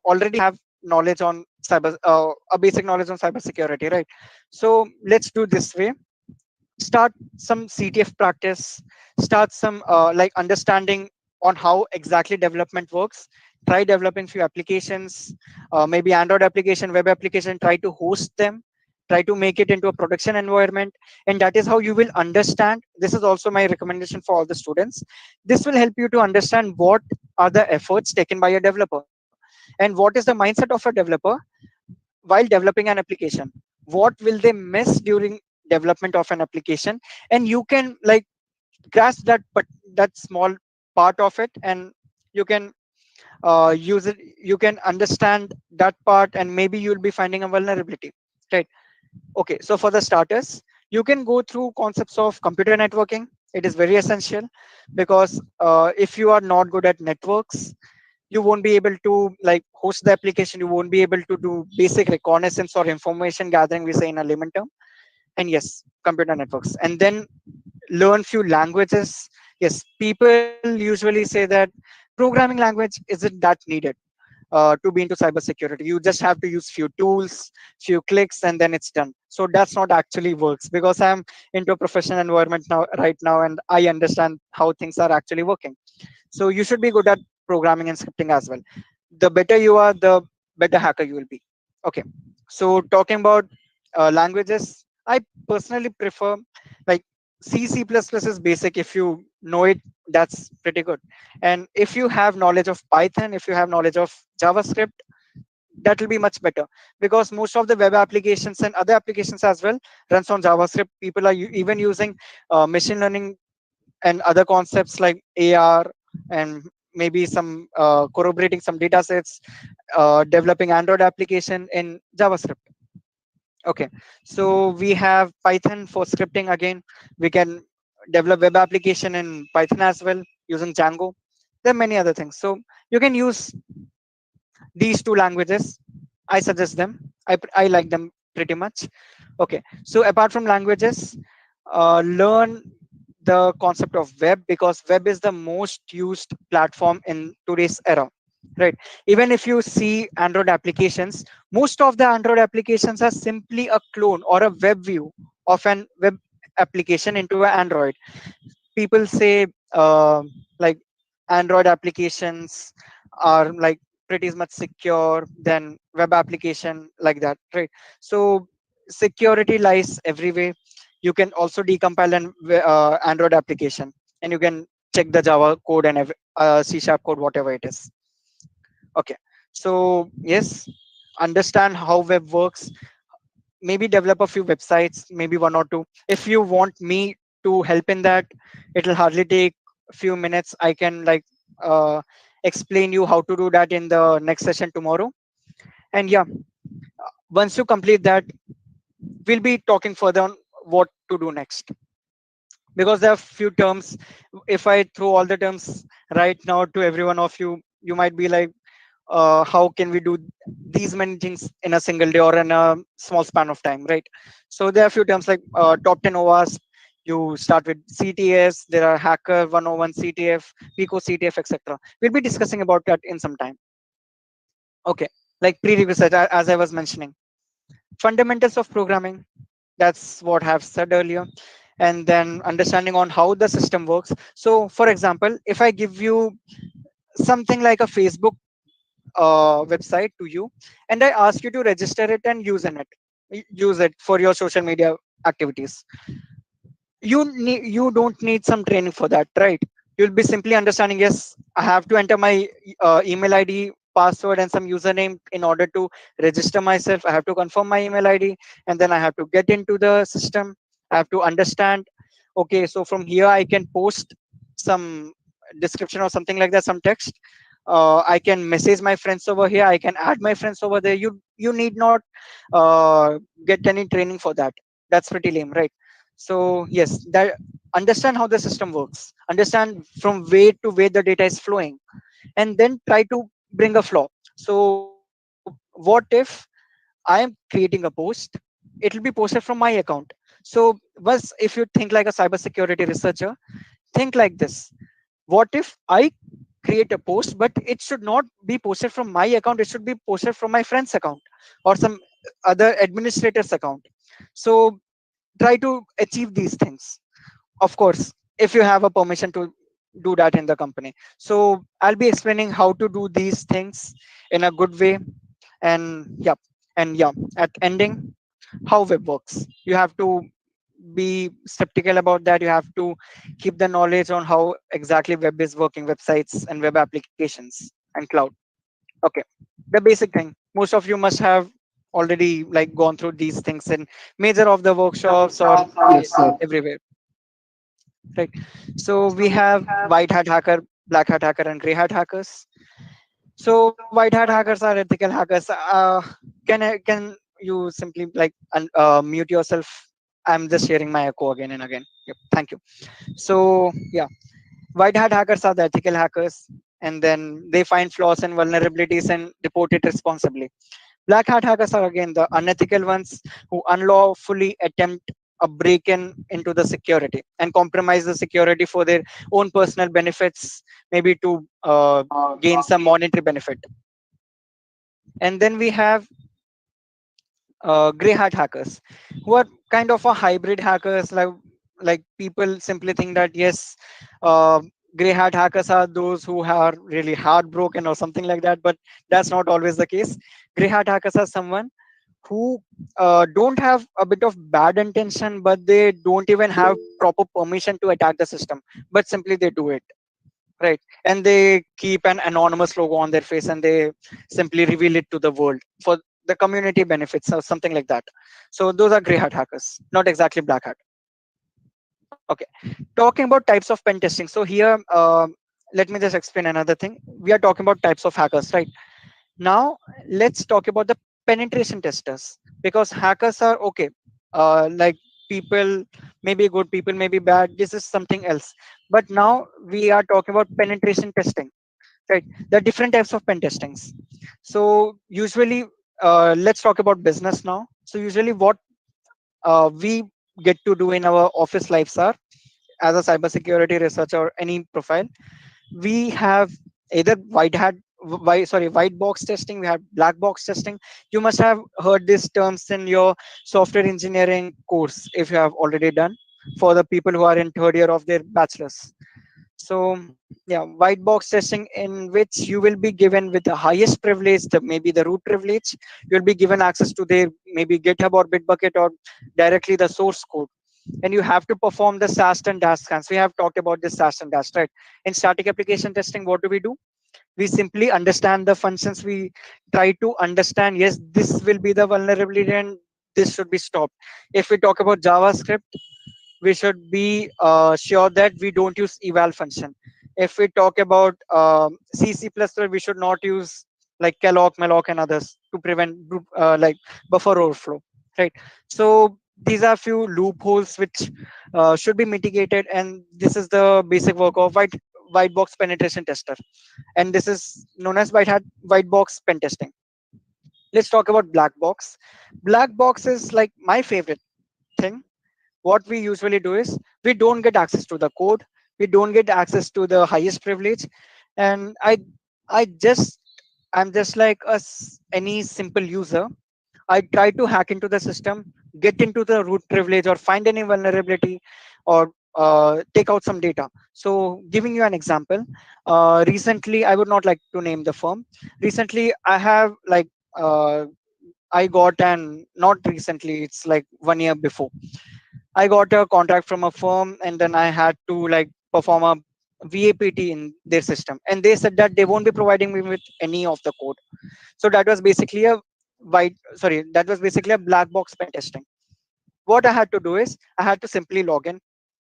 S2: already have knowledge on a basic knowledge on cybersecurity, right? So let's do this way. Start some CTF practice, start some like understanding on how exactly development works. Try developing few applications, maybe Android application, web application, try to host them, try to make it into a production environment. And that is how you will understand. This is also my recommendation for all the students. This will help you to understand what are the efforts taken by a developer, and what is the mindset of a developer while developing an application. What will they miss during development of an application, and you can like grasp that, but that small part of it, and you can use it, you can understand that part, and maybe you'll be finding a vulnerability, right? Okay, so for the starters, you can go through concepts of computer networking. It is very essential, because if you are not good at networks, you won't be able to like host the application, you won't be able to do basic reconnaissance or information gathering, we say in a layman term. And yes, computer networks, and then learn few languages. Yes, people usually say that programming language isn't that needed to be into cybersecurity. You just have to use few tools, few clicks, and then it's done. So that's not actually works, because I'm into a professional environment now, right now, and I understand how things are actually working. So you should be good at programming and scripting as well. The better you are, the better hacker you will be. Okay, so talking about languages, I personally prefer like C++ is basic. If you know it, that's pretty good. And if you have knowledge of Python, if you have knowledge of JavaScript, that will be much better, because most of the web applications and other applications as well runs on JavaScript. People are even using machine learning and other concepts like AR, and maybe some corroborating some data sets, developing Android application in JavaScript. Okay, so we have Python for scripting. Again, we can develop web application in Python as well using Django. There are many other things. So you can use these two languages. I suggest them. I like them pretty much. Okay, so apart from languages, learn the concept of web, because web is the most used platform in today's era, right? Even if you see Android applications, most of the Android applications are simply a clone or a web view of an web application into an Android. People say like Android applications are like pretty much secure than web application, like that, right? So security lies everywhere. You can also decompile an Android application, and you can check the Java code and C sharp code, whatever it is. Okay, so yes, understand how web works. Maybe develop a few websites, maybe one or two. If you want me to help in that, it'll hardly take a few minutes. I can like uh, explain you how to do that in the next session tomorrow. And yeah, once you complete that, we'll be talking further on what to do next, because there are few terms. If I throw all the terms right now to every one of you, you might be like, how can we do these many things in a single day or in a small span of time, right? So there are a few terms like top 10 OWASP. You start with CTS. There are Hacker 101, CTF, Pico CTF, etc. We'll be discussing about that in some time. Okay, like prerequisite, as I was mentioning, fundamentals of programming. That's what I've said earlier. And then understanding on how the system works. So, for example, if I give you something like a Facebook website to you, and I ask you to register it and use it for your social media activities, you don't need some training for that, right? You'll be simply understanding, yes, I have to enter my email ID, password, and some username in order to register myself. I have to confirm my email ID, and then I have to get into the system. I have to understand, okay, so from here I can post some description or something like that, some text. I can message my friends over here, I can add my friends over there. You need not get any training for that. That's pretty lame, right? So yes, that understand how the system works, understand from where to where the data is flowing, and then try to bring a flow. So what if I am creating a post, it will be posted from my account. So once, if you think like a cybersecurity researcher, think like this: what if I create a post, but it should not be posted from my account, it should be posted from my friend's account or some other administrator's account. So try to achieve these things, of course, if you have a permission to do that in the company. So I'll be explaining how to do these things in a good way. And yeah, at ending, how web works, you have to be skeptical about that. You have to keep the knowledge on how exactly web is working, websites and web applications and cloud. Okay, the basic thing most of you must have already like gone through these things in major of the workshops or
S1: Yes, sir.
S2: everywhere, right? So we have white hat hacker, black hat hacker, and gray hat hackers. So white hat hackers are ethical hackers. Can you simply like mute yourself? I'm just sharing my echo again and again. Yep, thank you. So yeah, white hat hackers are the ethical hackers, and then they find flaws and vulnerabilities and report it responsibly. Black hat hackers are again the unethical ones who unlawfully attempt a break-in into the security and compromise the security for their own personal benefits, maybe to gain some monetary benefit. And then we have gray hat hackers, who are kind of a hybrid hackers. Like people simply think that yes, uh, gray hat hackers are those who are really heartbroken or something like that, but that's not always the case. Gray hat hackers are someone who don't have a bit of bad intention, but they don't even have proper permission to attack the system, but simply they do it, right? And they keep an anonymous logo on their face and they simply reveal it to the world for the community benefits or something like that. So those are gray hat hackers, not exactly black hat. Okay, talking about types of pen testing. So here, let me just explain another thing. We are talking about types of hackers, right? Now let's talk about the penetration testers, because hackers are okay. Like people may be good, people may be bad. This is something else. But now we are talking about penetration testing, right? There are different types of pen testings. So usually, let's talk about business now. So usually, what we get to do in our office lives are, as a cybersecurity researcher or any profile, we have either white box testing, we have black box testing. You must have heard these terms in your software engineering course if you have already done, for the people who are in third year of their bachelor's. So yeah, white box testing, in which you will be given with the highest privilege, maybe the root privilege. You'll be given access to their maybe GitHub or Bitbucket or directly the source code, and you have to perform the SAST and DAST scans. We have talked about this SAST and DAST, right? In static application testing, what do? We simply understand the functions. We try to understand, yes, this will be the vulnerability and this should be stopped. If we talk about JavaScript, we should be sure that we don't use eval function. If we talk about C++, we should not use like calloc, malloc, and others to prevent like buffer overflow, right? So these are few loopholes which should be mitigated, and this is the basic work of white box penetration tester, and this is known as white box pen testing. Let's talk about black box. Black box is like my favorite thing. What we usually do is we don't get access to the code, we don't get access to the highest privilege, and I I'm just like any simple user. I try to hack into the system, get into the root privilege or find any vulnerability, or take out some data. So giving you an example, recently, I would not like to name the firm. Recently I have like uh, I got an, not recently, it's like 1 year before, I got a contract from a firm, and then I had to like perform a VAPT in their system, and they said that they won't be providing me with any of the code. So that was basically a that was basically a black box pen testing. What I had to do is I had to simply log in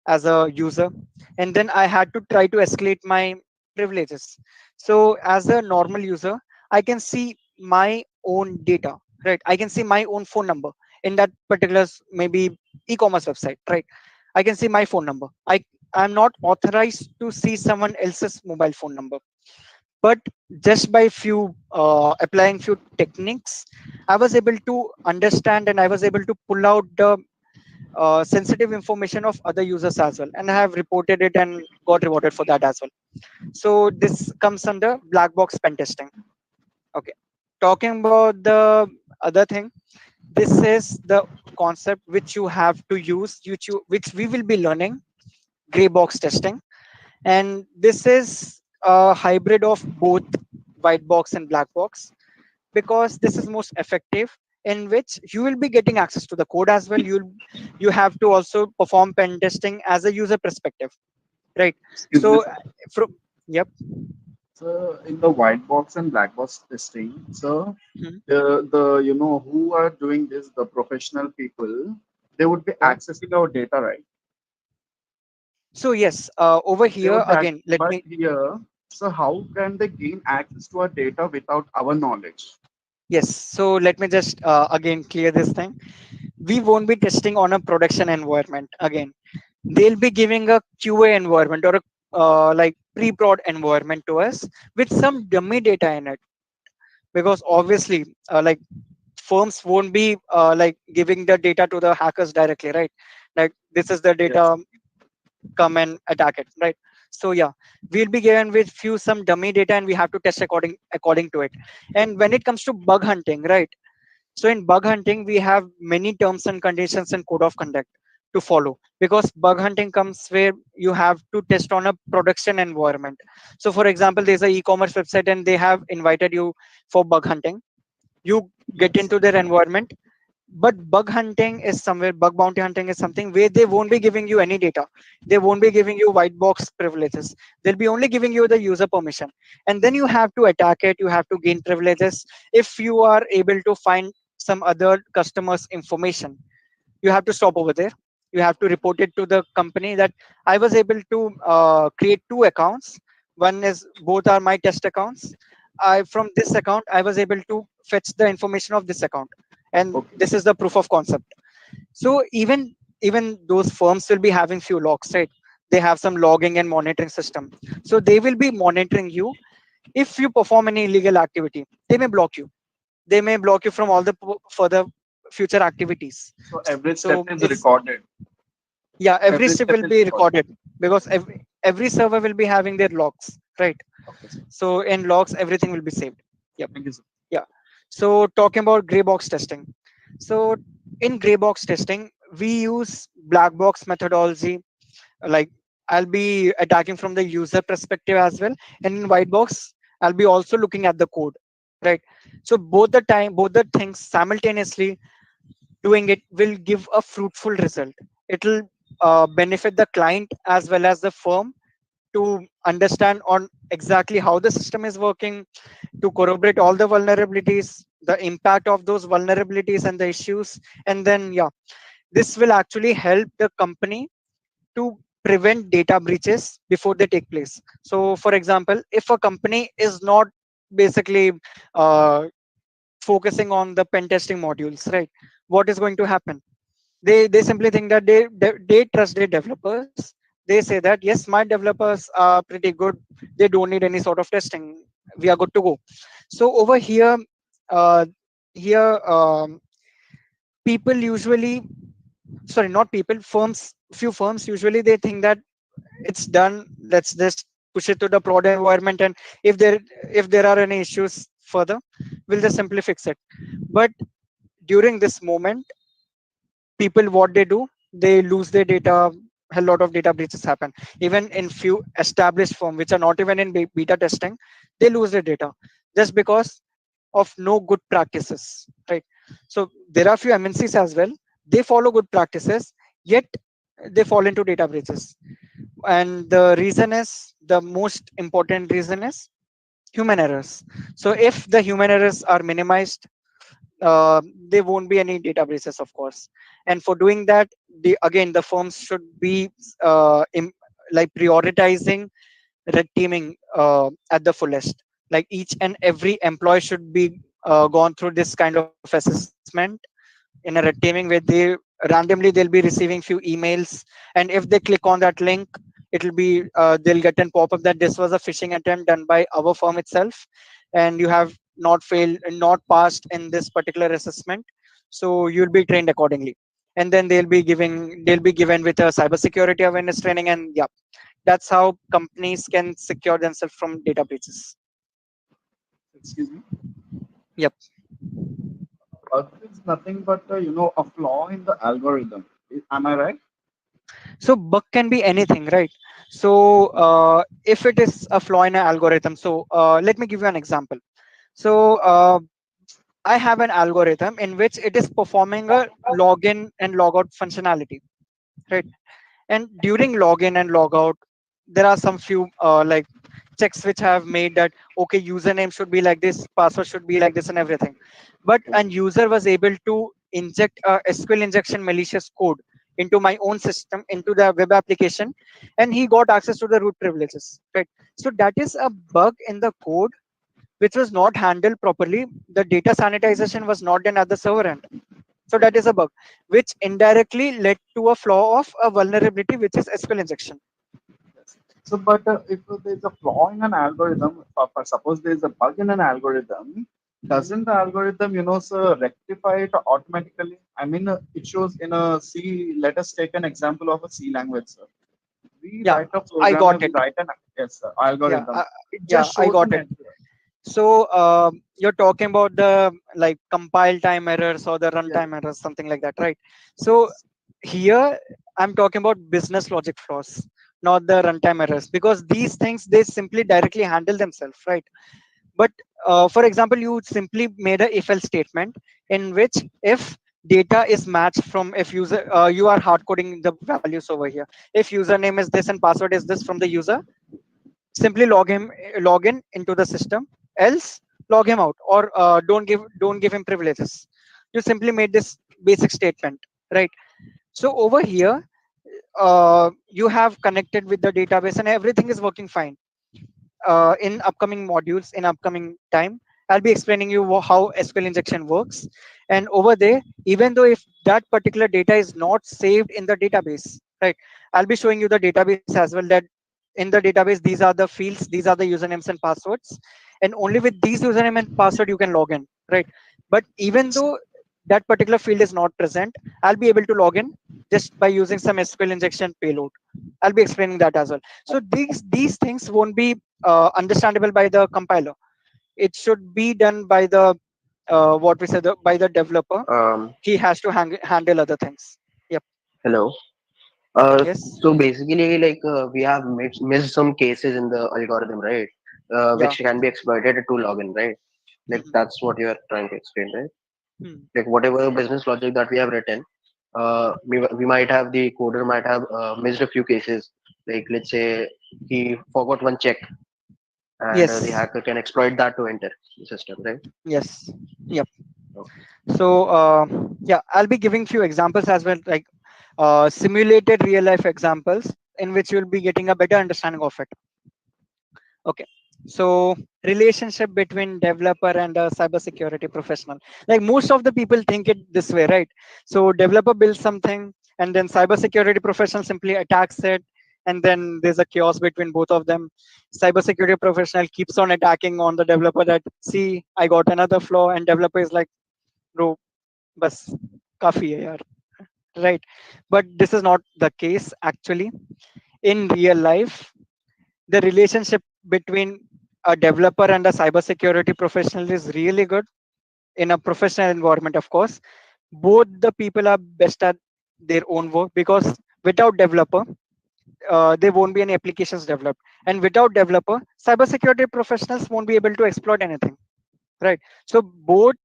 S2: as a user, and then I had to try to escalate my privileges. So as a normal user, I can see my own data, right? I can see my own phone number in that particular maybe e-commerce website, right? I can see my phone number. I'm not authorized to see someone else's mobile phone number, but just by few applying few techniques, I was able to understand and I was able to pull out the sensitive information of other users as well, and I have reported it and got rewarded for that as well. So this comes under black box pen testing. Okay, talking about the other thing, this is the concept which you have to use, which we will be learning, gray box testing. And this is a hybrid of both white box and black box, because this is most effective, in which you will be getting access to the code as well. You have to also perform pen testing as a user perspective, right?
S1: Excuse me,
S2: So
S1: sir.
S2: from, yep.
S10: So in the white box and black box testing, so
S2: Mhm.
S10: the who are doing this, the professional people, they would be
S2: Yeah.
S10: accessing our data, right?
S2: So yes, over
S10: They
S2: here
S10: would be,
S2: again, let
S10: but
S2: me.
S10: here, so how can they gain access to our data without our knowledge?
S2: Yes, so let me just again clear this thing. We won't be testing on a production environment again. They'll be giving a QA environment or a like pre-prod environment to us with some dummy data in it, because obviously like firms won't be like giving the data to the hackers directly, right? Like this is the
S10: Yes.
S2: data, come and attack it, right? So yeah, we'll be given with few some dummy data and we have to test according to it. And when it comes to bug hunting, right, so in bug hunting we have many terms and conditions and code of conduct to follow, because bug hunting comes where you have to test on a production environment. So for example, there's a e-commerce website and they have invited you for bug hunting. You get
S10: Yes.
S2: into their environment, but bug hunting is somewhere, bug bounty hunting is something where they won't be giving you any data. They won't be giving you white box privileges. They'll be only giving you the user permission, and then you have to attack it, you have to gain privileges. If you are able to find some other customers information, you have to stop over there. You have to report it to the company that I was able to create two accounts. One is, both are my test accounts. I From this account I was able to fetch the information of this account, and
S10: Okay.
S2: this is the proof of concept. So even those firms will be having few logs, right? They have some logging and monitoring system, so they will be monitoring you. If you perform any illegal activity, they may block you. They may block you from all the further future activities.
S10: So every step
S2: So
S10: is
S2: it's,
S10: recorded.
S2: yeah, every
S10: Every
S2: step
S10: step
S2: will
S10: is
S2: be
S10: recorded.
S2: recorded, because every server will be having their logs, right?
S10: Okay, sir.
S2: So in logs everything will be saved. Yep.
S10: Thank you, sir.
S2: Yeah. So talking about gray box testing. So in gray box testing we use black box methodology. Like, I'll be attacking from the user perspective as well, and in white box I'll be also looking at the code, right? So both the things simultaneously doing it will give a fruitful result. It'll benefit the client as well as the firm to understand on exactly how the system is working, to corroborate all the vulnerabilities, the impact of those vulnerabilities and the issues. And then yeah, this will actually help the company to prevent data breaches before they take place. So for example, if a company is not basically uh, focusing on the pen testing modules, right, what is going to happen? They simply think that they trust their developers. They say that yes, my developers are pretty good, they don't need any sort of testing, we are good to go. So over here, uh, here people usually, sorry, not people, firms, few firms usually they think that it's done, let's just push it to the prod environment, and if there if there are any issues further, we'll just simply fix it. But during this moment, people, what they do, they lose their data. A lot of data breaches happen even in few established firm which are not even in beta testing. They lose their data just because of no good practices, right? So there are few MNCs as well, they follow good practices, yet they fall into data breaches. And the reason is, the most important reason is human errors. So if the human errors are minimized, there won't be any databases, of course. And for doing that, again the firms should be like prioritizing red teaming at the fullest. Like each and every employee should be gone through this kind of assessment in a red teaming, where they randomly they'll be receiving few emails, and if they click on that link, it'll be they'll get an pop-up that this was a phishing attempt done by our firm itself, and you have not failed, not passed in this particular assessment, so you'll be trained accordingly. And then they'll be given with a cybersecurity awareness training, and yeah, that's how companies can secure themselves from data breaches.
S10: Excuse me.
S2: Yep.
S10: Bug is nothing but a flaw in the algorithm. Am I right?
S2: So bug can be anything, right? So if it is a flaw in an algorithm, so let me give you an example. So I have an algorithm in which it is performing a login and logout functionality, right? And during login and logout, there are some few like checks which have made that okay, username should be like this, password should be like this, and everything. But an user was able to inject a SQL injection malicious code into my own system, into the web application, and he got access to the root privileges. Right. So that is a bug in the code which was not handled properly. The data sanitization was not done at the server end. So that is a bug, which indirectly led to a flaw of a vulnerability, which is SQL injection.
S10: Yes. So, but if there's a flaw in an algorithm, for suppose there's a bug in an algorithm, doesn't the algorithm, sir, rectify it automatically? I mean, it shows in a C. Let us take an example of a C language, sir. We
S2: Yeah,
S10: write a
S2: I
S10: program,
S2: got
S10: we
S2: it.
S10: write an yes, sir,
S2: Yeah,
S10: algorithm. It
S2: yeah,
S10: just
S2: I
S10: shows
S2: got
S10: an
S2: it.
S10: error.
S2: So you're talking about the like compile time errors or the
S10: Yes,
S2: runtime errors, something like that, right? So
S10: yes,
S2: here I'm talking about business logic flaws, not the runtime errors, because these things they simply directly handle themselves, right? But for example, you simply made a if else statement in which if data is matched from if user you are hard coding the values over here. If username is this and password is this from the user, simply log in into the system, else log him out, or don't give him privileges. You simply made this basic statement, right? So over here, you have connected with the database and everything is working fine. In upcoming modules, in upcoming time, I'll be explaining you how SQL injection works. And over there, even though if that particular data is not saved in the database, right, I'll be showing you the database as well, that in the database these are the fields, these are the usernames and passwords, and only with these username and password you can log in, right? But even though that particular field is not present, I'll be able to log in just by using some SQL injection payload. I'll be explaining that as well. So these things won't be understandable by the compiler. It should be done by the what we said, by the developer.
S11: Um,
S2: He has to handle other things. Yep.
S11: Hello.
S2: Yes.
S11: So basically, like we have missed some cases in the algorithm, right?
S2: Yeah.
S11: Which can be exploited to login, right? Like
S2: Mhm.
S11: that's what you are trying to explain, right?
S2: Hmm.
S11: Like whatever business logic that we have written, we might have the coder might have missed a few cases. Like let's say he forgot one check, and the
S2: Yes.
S11: hacker can exploit that to enter the system, right?
S2: Yes. Yep.
S11: Okay.
S2: So yeah, I'll be giving few examples as well, like simulated real life examples in which you'll be getting a better understanding of it. Okay. So relationship between developer and a cybersecurity professional. Like most of the people think it this way, right? So developer builds something and then cybersecurity professional simply attacks it, and then there's a chaos between both of them. Cybersecurity professional keeps on attacking on the developer that see I got another flaw, and developer is like, bro, bas kafi hai yaar. Right? But this is not the case actually. In real life, the relationship between a developer and a cybersecurity professional is really good in a professional environment. Of course, both the people are best at their own work, because without developer, there won't be any applications developed, and without developer, cybersecurity professionals won't be able to exploit anything. Right? So both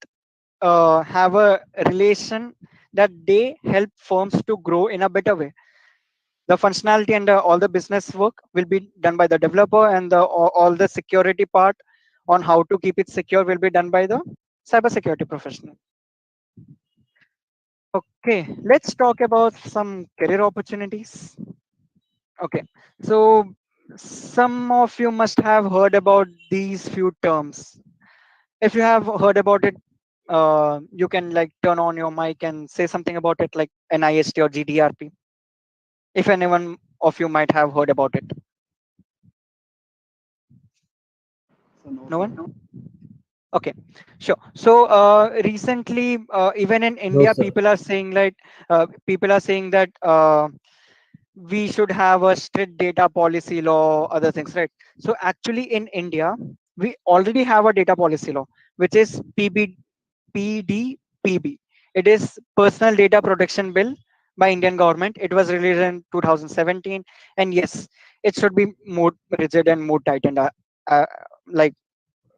S2: have a relation that they help firms to grow in a better way. The functionality and all the business work will be done by the developer, and all the security part on how to keep it secure will be done by the cybersecurity professional. Okay, let's talk about some career opportunities. Okay, so some of you must have heard about these few terms. If you have heard about it, you can like turn on your mic and say something about it, like NIST or GDRP, if anyone of you might have heard about it.
S10: so no,
S2: No
S10: sir.
S2: one? Okay, sure. So recently, even in
S9: No,
S2: India,
S9: sir.
S2: people are saying that we should have a strict data policy law, other things, right? So actually, in India, we already have a data policy law, which is PDPB. It is Personal Data Protection Bill by Indian government. It was released in 2017, and yes, it should be more rigid and more tightened. Uh, like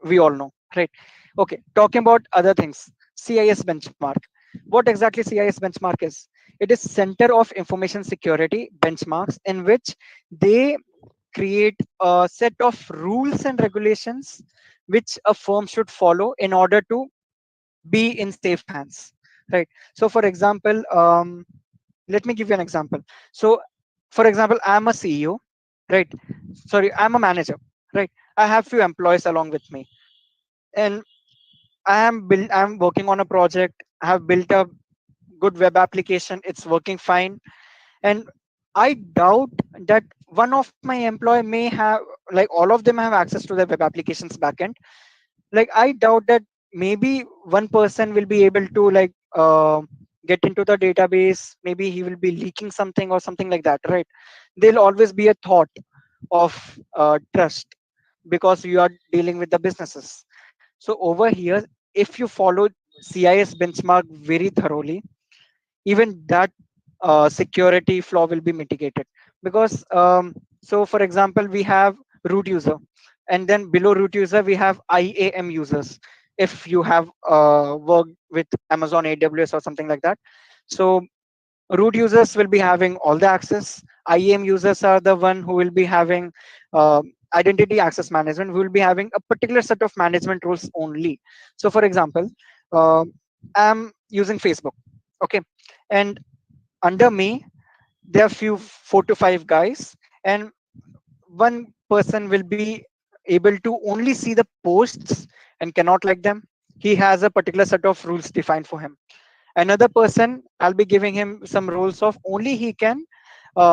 S2: we all know, right? Okay, talking about other things. CIS benchmark. What exactly CIS benchmark is? It is Center of Information Security benchmarks, in which they create a set of rules and regulations which a firm should follow in order to be in safe hands, right? So for example, let me give you an example. So for example, I'm a CEO, right? Sorry, I'm a manager, right? I have few employees along with me, and I'm working on a project. I have built a good web application, it's working fine, and I doubt that one of my employee may have, like, all of them have access to the web applications backend. Like, I doubt that maybe one person will be able to, like, get into the database. Maybe he will be leaking something or something like that, right? There'll always be a thought of trust, because you are dealing with the businesses. So over here, if you follow CIS benchmark very thoroughly, even that security flaw will be mitigated. Because so for example, we have root user, and then below root user we have IAM users. If you have worked with Amazon AWS or something like that, so root users will be having all the access. IAM users are the one who will be having uh, identity access management, who will be having a particular set of management rules only. So for example, uh, I'm using Facebook, okay, and under me there are few 4 to 5 guys, and one person will be able to only see the posts and cannot like them. He has a particular set of rules defined for him. Another person, I'll be giving him some rules of only he can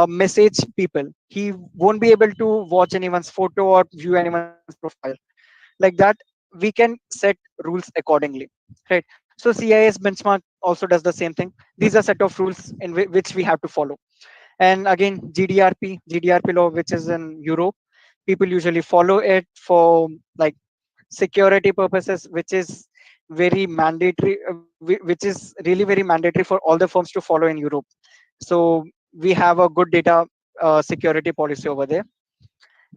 S2: message people. He won't be able to watch anyone's photo or view anyone's profile. Like that, we can set rules accordingly, right? So CIS benchmark also does the same thing. These are set of rules in which we have to follow. And again, GDRP law, which is in Europe, people usually follow it for, like, security purposes, which is very mandatory, which is really very mandatory for all the firms to follow in Europe. So we have a good data security policy over there.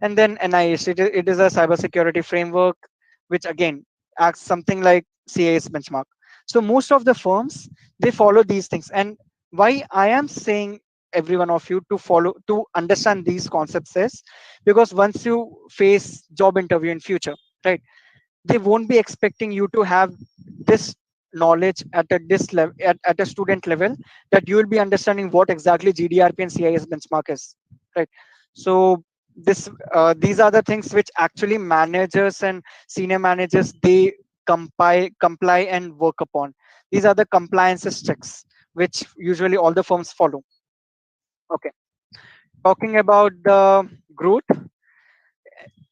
S2: And then NIST, it is a cybersecurity framework, which again acts something like CIS benchmark. So most of the firms, they follow these things. And why I am saying every one of you to follow, to understand these concepts, is because once you face job interview in future, right, they won't be expecting you to have this knowledge at a this level, at a student level, that you will be understanding what exactly GDRP and CIS benchmark is, right? So this these are the things which actually managers and senior managers, they comply and work upon. These are the compliances checks which usually all the firms follow. Okay, talking about the growth.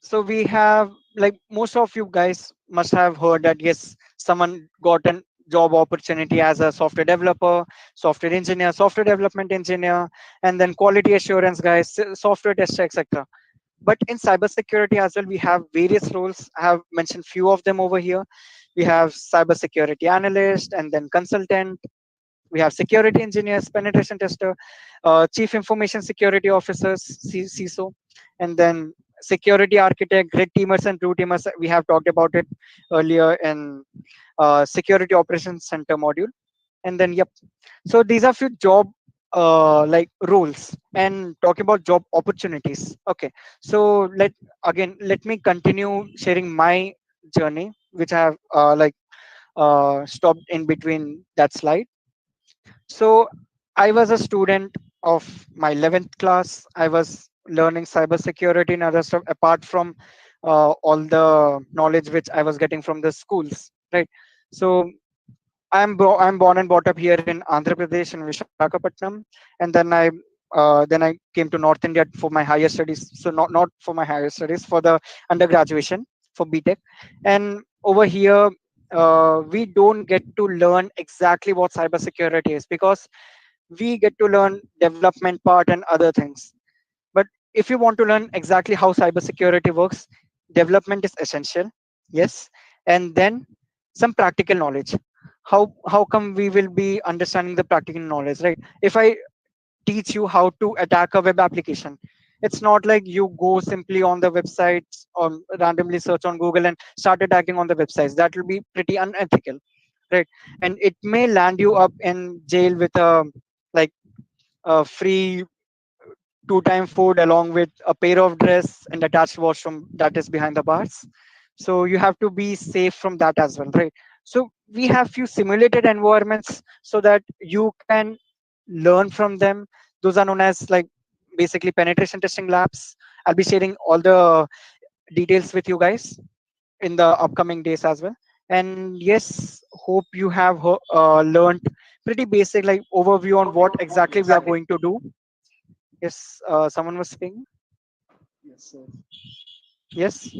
S2: So we have, like, most of you guys must have heard that yes, someone got a job opportunity as a software developer, software engineer, software development engineer, and then quality assurance guys, software tester, etc. But in cybersecurity as well, we have various roles. I have mentioned few of them over here. We have cybersecurity analyst, and then consultant. We have security engineers, penetration tester, chief information security officers, CISO, and then security architect, red teamers and blue teamers. We have talked about it earlier in security operations center module. And then, yep. So these are few job like roles, and talking about job opportunities. Okay. So let me continue sharing my journey, which I have stopped in between that slide. So I was a student of my 11th class. I was learning cybersecurity and other stuff apart from all the knowledge which I was getting from the schools, right? So I'm born and brought up here in Andhra Pradesh in Vishakhapatnam, and then I came to North India for my higher studies. So not for my higher studies, for the undergraduation, for BTech. And over here, we don't get to learn exactly what cybersecurity is, because we get to learn development part and other things. But if you want to learn exactly how cybersecurity works, development is essential, yes, and then some practical knowledge. How come we will be understanding the practical knowledge, right? If I teach you how to attack a web application, it's not like you go simply on the websites or randomly search on Google and start attacking on the websites. That will be pretty unethical, right? And it may land you up in jail with a, like, a free two-time food along with a pair of dress and attached washroom that is behind the bars. So you have to be safe from that as well, right? So we have few simulated environments so that you can learn from them. Those are known as like basically penetration testing labs. I'll be sharing all the details with you guys in the upcoming days as well. And yes, hope you have learned pretty basic like overview on what exactly we are going to do. Yes, someone was speaking.
S10: Yes, sir.
S2: Yes.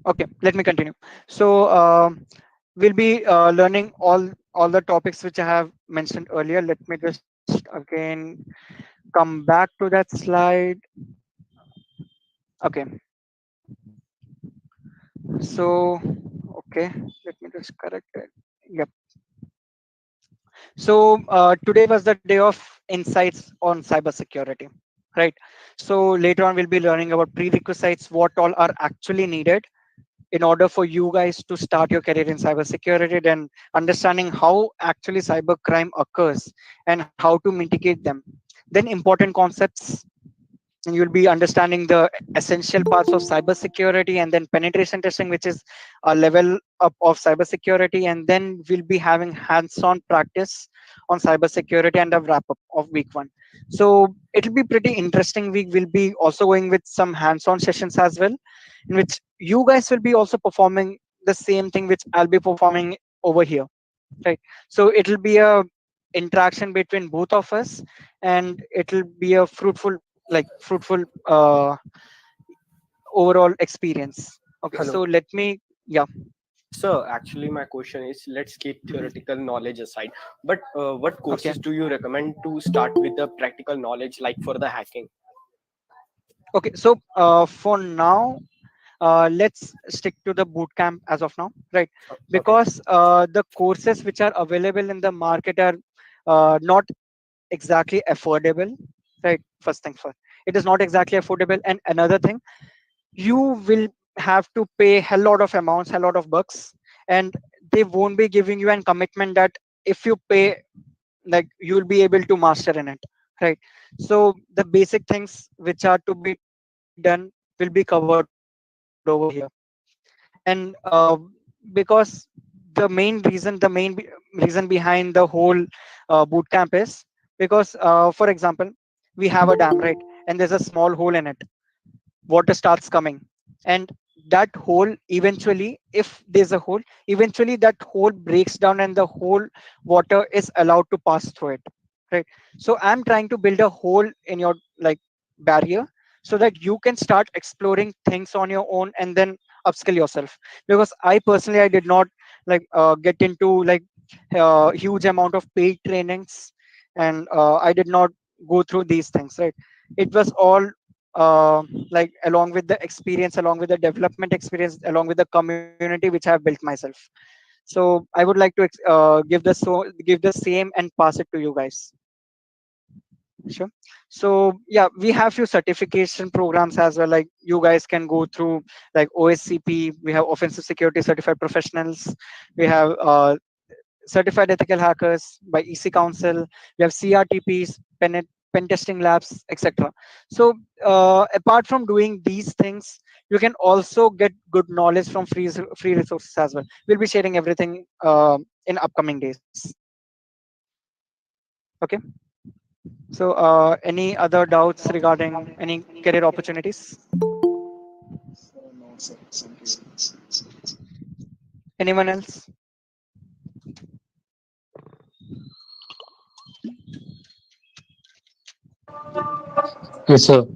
S2: Okay, let me continue. So we'll be learning all the topics which I have mentioned earlier. Let me just again come back to that slide. Okay, so okay, let me just correct it. Yep. So today was the day of insights on cybersecurity, right? So later on we'll be learning about prerequisites, what all are actually needed in order for you guys to start your career in cybersecurity, and understanding how actually cybercrime occurs and how to mitigate them. Then important concepts, and you'll be understanding the essential parts of cybersecurity, and then penetration testing, which is a level up of cybersecurity, and then we'll be having hands-on practice on cybersecurity and a wrap up of week one. So it'll be pretty interesting week. We'll be also going with some hands-on sessions as well, in which you guys will be also performing the same thing which I'll be performing over here, right? So it'll be a interaction between both of us, and it'll be a fruitful overall experience. Okay,
S12: Hello.
S2: so let me, yeah.
S12: Sir, actually, my question is let's keep theoretical knowledge aside. But what
S2: Okay,
S12: courses do you recommend to start with the practical knowledge, like for the hacking?
S2: okay, so for now, let's stick to the boot camp as of now, right?
S12: Okay.
S2: Because the courses which are available in the market are not exactly affordable, right? First thing first, it is not exactly affordable. And another thing, you will have to pay a lot of amounts, a lot of bucks, and they won't be giving you a commitment that if you pay, like you'll be able to master in it, right? So the basic things which are to be done will be covered over here. And because the main reason behind the whole boot camp is because for example, we have a dam, right? And there's a small hole in it, water starts coming, and that hole eventually, if there's a hole, eventually that hole breaks down and the whole water is allowed to pass through it, right? So I'm trying to build a hole in your like barrier, so that you can start exploring things on your own and then upskill yourself. Because I personally, I did not get into huge amount of paid trainings, and I did not go through these things, right? It was all along with the experience, along with the development experience, along with the community which I have built myself. So I would like to give the same and pass it to you guys. Sure. So yeah, we have few certification programs as well. Like you guys can go through like OSCP. We have Offensive Security Certified Professionals. We have Certified Ethical Hackers by EC Council. We have CRTPs, pen testing labs, etc. So apart from doing these things, you can also get good knowledge from free resources as well. We'll be sharing everything in upcoming days. Okay. So any other doubts regarding any career opportunities?
S10: So, no, sir. Thank you.
S2: Anyone else?
S9: Yes, sir.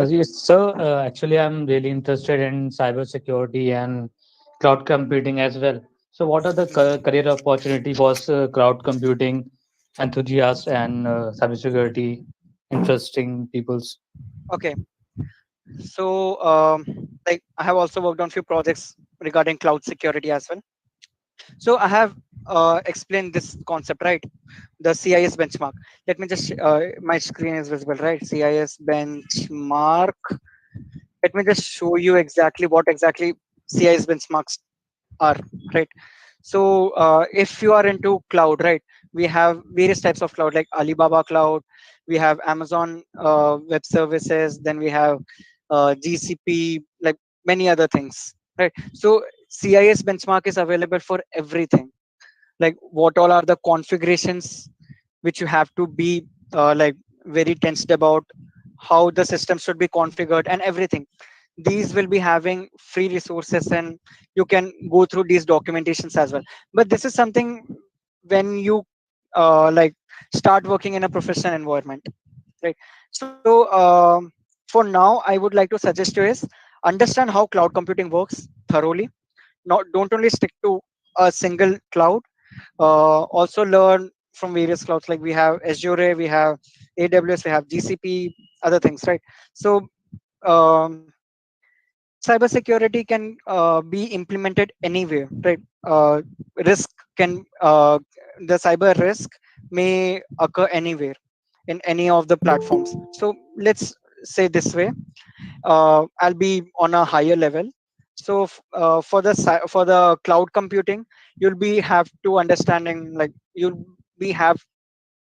S9: Yes, sir. Actually, I'm really interested in cybersecurity and cloud computing as well. So, what are the career opportunity for cloud computing enthusiasts and cybersecurity interesting peoples?
S2: Okay. So like I have also worked on few projects regarding cloud security as well. So I have explained this concept, right? The CIS benchmark. Let me just my screen is visible, right? CIS benchmark. Let me just show you exactly what exactly CIS benchmarks are, right? So if you are into cloud, right, We have various types of cloud like Alibaba cloud, we have Amazon web services, then we have GCP, like many other things, right? So CIS benchmark is available for everything, like what all are the configurations which you have to be like very tensed about, how the system should be configured and everything. These will be having free resources, and you can go through these documentations as well. But this is something when you like start working in a professional environment, right? So for now I would like to suggest you is understand how cloud computing works thoroughly. Not don't only stick to a single cloud, also learn from various clouds, like we have Azure, we have AWS, we have GCP, other things, right? So um, cybersecurity can be implemented anywhere, right? Risk can the cyber risk may occur anywhere in any of the platforms. So let's say this way, I'll be on a higher level. So for the cloud computing, you'll be have to understanding, like you'll be have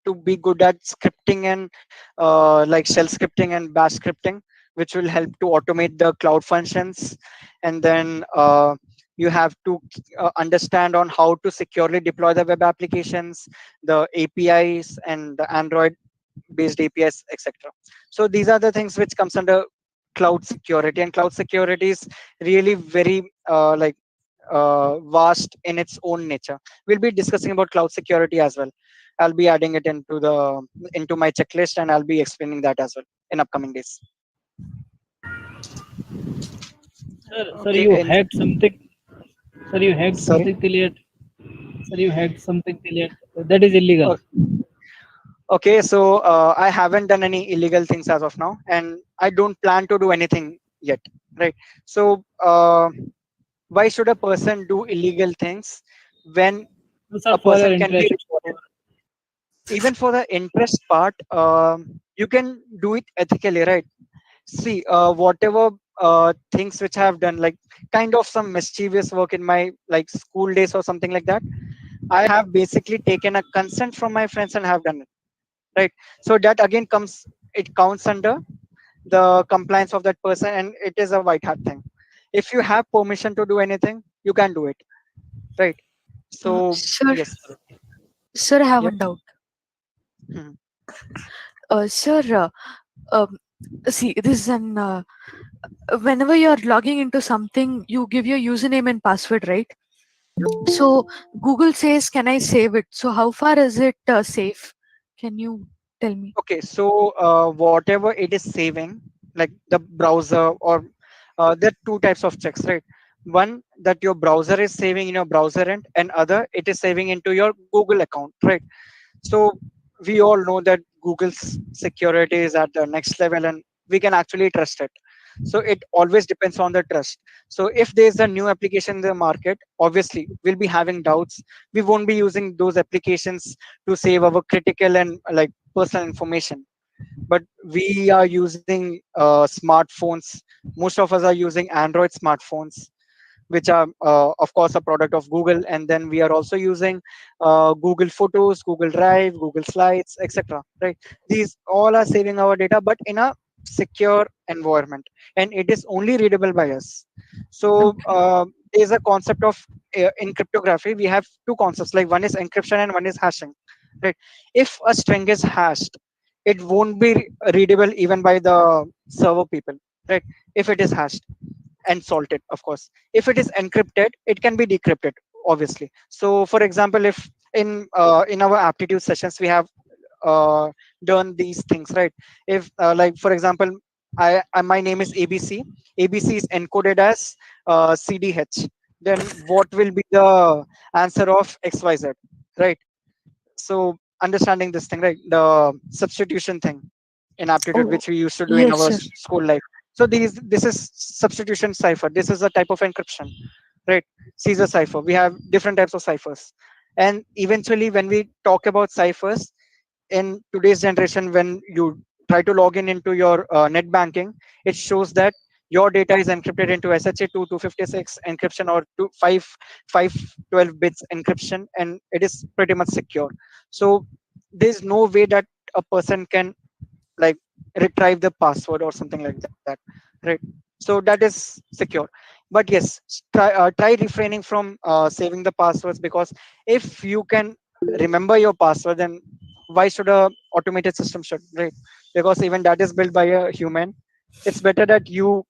S2: to be good at scripting and like shell scripting and bash scripting, which will help to automate the cloud functions. And then you have to understand on how to securely deploy the web applications, the APIs and the Android based APIs, etc. So these are the things which comes under cloud security, and cloud security is really very vast in its own nature. We'll be discussing about cloud security as well. I'll be adding it into my checklist, and I'll be explaining that as well in upcoming days.
S6: Sir,
S2: Okay.
S6: you
S2: And
S6: hacked something. Sir, you hacked
S2: sorry.
S6: something till yet. Sir, you hacked something till yet. That is illegal.
S2: Uh, okay. So I haven't done any illegal things as of now, and I don't plan to do anything yet. Right. So why should a person do illegal things when
S6: Sir,
S2: a
S6: for your
S2: person can be
S6: interest.
S2: rewarded? Even for the interest part, you can do it ethically, right? See, whatever things which I have done, like kind of some mischievous work in my like school days or something like that, I have basically taken a consent from my friends and have done it, right? So that again it counts under the compliance of that person, and it is a white hat thing. If you have permission to do anything, you can do it, right? So
S13: Sir,
S2: yes.
S13: sir, I have
S2: Yep.
S13: one doubt.
S2: Mhm.
S13: Sir, um, see, this is an whenever you're logging into something, you give your username and password, right? So Google says, "Can I save it?" So how far is it safe? Can you tell me?
S2: Okay, so whatever it is saving, like the browser, or there are two types of checks, right? One that your browser is saving in your browser end, and other it is saving into your Google account, right? So we all know that Google's security is at the next level, and we can actually trust it. So it always depends on the trust. So if there's a new application in the market, obviously we'll be having doubts. We won't be using those applications to save our critical and like personal information. But we are using smartphones. Most of us are using Android smartphones, which are of course a product of Google. And then we are also using Google Photos, Google Drive, Google Slides, etc., right? These all are saving our data, but in a secure environment, and it is only readable by us. So
S13: Okay.
S2: there's a concept of in cryptography we have two concepts, like one is encryption and one is hashing, right? If a string is hashed, it won't be readable even by the server people, right? If it is hashed and salted, of course. If it is encrypted, it can be decrypted, obviously. So for example, if in our aptitude sessions we have uh, done these things, right? If like for example, my name is ABC. ABC is encoded as CDH. Then what will be the answer of XYZ, right? So understanding this thing, right? The substitution thing in aptitude,
S13: Oh,
S2: which we used to do in
S13: yes,
S2: our
S13: sir.
S2: school life. So this is substitution cipher. This is a type of encryption, right? Caesar cipher. We have different types of ciphers. And eventually when we talk about ciphers in today's generation, when you try to log in into your net banking, it shows that your data is encrypted into SHA-2 256 encryption or 512 bits encryption, and it is pretty much secure. So there's no way that a person can like retrieve the password or something like that, right? So that is secure. But yes, try refraining from saving the passwords, because if you can remember your password, then why should a automated system should, right? Because even that is built by a human. It's better that you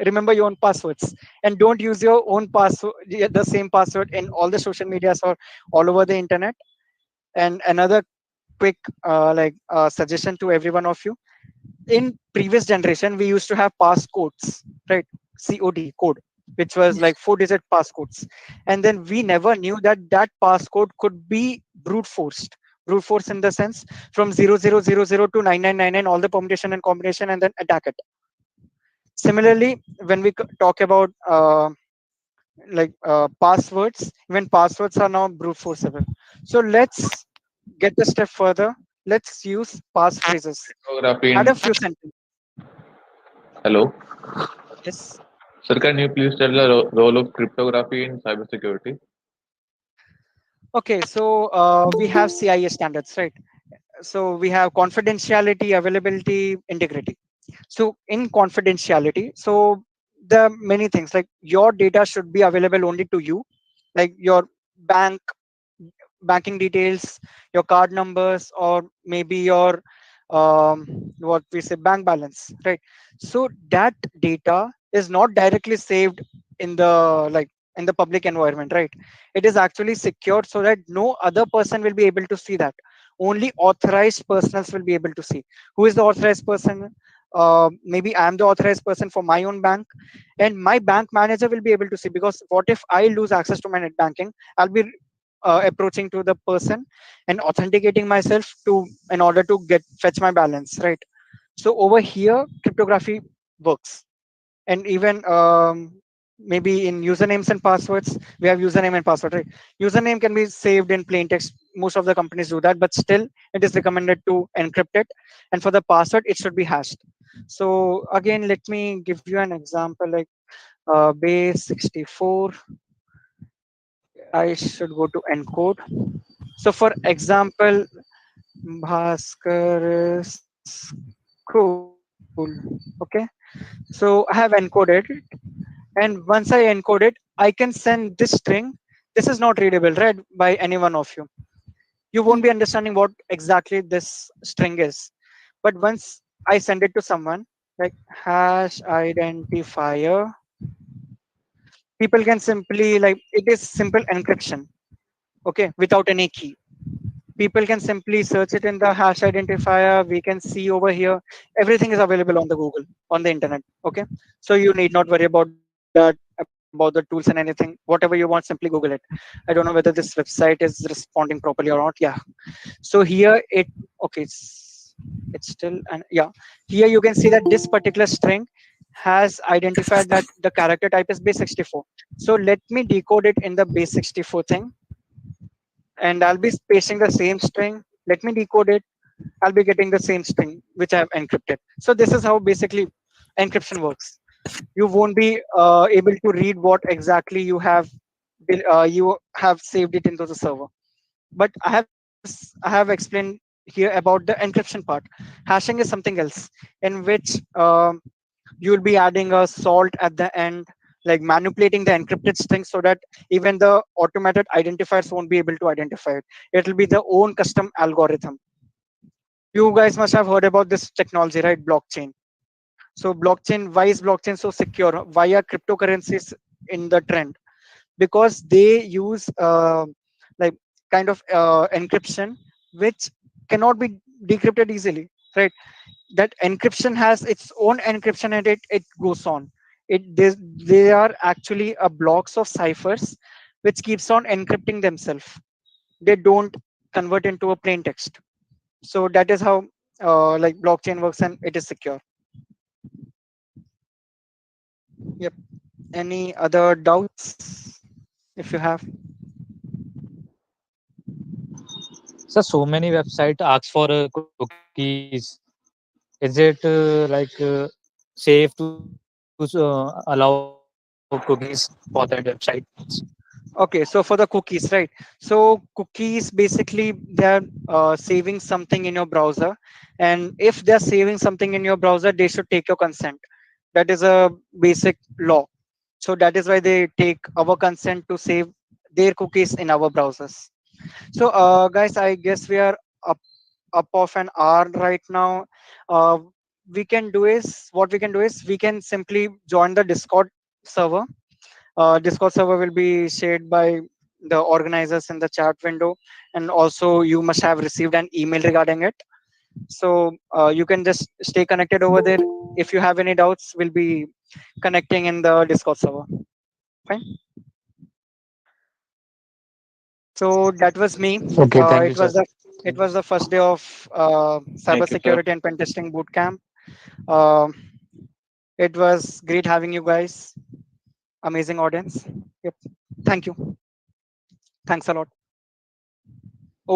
S2: remember your own passwords and don't use your own password, the same password in all the social medias or all over the internet. And another quick suggestion to every one of you: in previous generation we used to have passcodes, right? Code, which was like 4-digit passcodes, and then we never knew that that passcode could be brute force in the sense from 0000 to 9999, all the permutation and combination, and then attack it. Similarly, when we talk about passwords, even passwords are now brute forceable. So let's get a step further. Let's use passphrases.
S7: Cryptography
S2: Add
S7: in
S2: a few sentences.
S7: hello.
S2: Yes.
S7: Sir, can you please tell the role of cryptography in cybersecurity?
S2: Okay, so we have CIA standards, right? So we have confidentiality, availability, integrity. So in confidentiality, so there are many things like your data should be available only to you, like your bank banking details, your card numbers, or maybe your what we say bank balance, right? So that data is not directly saved in the in the public environment, right? It is actually secured so that no other person will be able to see that. Only authorized persons will be able to see. Who is the authorized person? Maybe I am the authorized person for my own bank, and my bank manager will be able to see, because what if I lose access to my net banking? I'll be approaching to the person and authenticating myself to in order to get fetch my balance, right? So over here cryptography works. And even maybe in usernames and passwords, we have username and password, right? Username can be saved in plain text. Most of the companies do that, but still it is recommended to encrypt it. And for the password, it should be hashed. So again, let me give you an example, like base 64. I should go to encode. So for example, Bhaskar is cool. Okay. So I have encoded it. And once I encode it, I can send this string. This is not readable, right, by any one of you. You won't be understanding what exactly this string is. But once I send it to someone, like hash identifier, people can simply it is simple encryption, okay, without any key. People can simply search it in the hash identifier. We can see over here everything is available on the Google, on the internet, okay? So you need not worry about that, about the tools and anything. Whatever you want, simply Google it. I don't know whether this website is responding properly or not. Yeah. So here it, okay, it's still, and yeah, here you can see that this particular string has identified that the character type is base 64. So let me decode it in the base 64 thing, and I'll be pasting the same string. Let me decode it. I'll be getting the same string which I have encrypted. So this is how basically encryption works. You won't be able to read what exactly you have saved it into the server. But I have explained here about the encryption part. Hashing is something else, in which you'll be adding a salt at the end, like manipulating the encrypted string so that even the automated identifiers won't be able to identify it. It'll be the own custom algorithm. You guys must have heard about this technology, right? Blockchain. So blockchain, why is blockchain so secure? Why are cryptocurrencies in the trend? Because they use like kind of encryption which cannot be decrypted easily, right? That encryption has its own encryption, and it goes on. They are actually a blocks of ciphers which keeps on encrypting themselves. They don't convert into a plain text. So that is how blockchain works, and it is secure. Yep. Any other doubts if you have?
S9: So many website ask for cookies. Is it safe to use cookies? allow cookies for that website?
S2: Okay, so for the cookies, right? So cookies basically they're saving something in your browser, and if they're saving something in your browser, they should take your consent. That is a basic law. So that is why they take our consent to save their cookies in our browsers. So, guys, I guess we are up of an hour right now. Uh, we can do is we can simply join the Discord server. Discord server will be shared by the organizers in the chat window, and also you must have received an email regarding it. So you can just stay connected over there. If you have any doubts, we'll be connecting in the Discord server. Fine. So that was me.
S9: Okay, thank you,
S2: It
S9: sir.
S2: was the first day of
S5: Thank you, sir.
S2: cybersecurity and pen testing boot camp. Uh, it was great having you guys. Amazing audience. Yep. Thank you. Thanks a lot.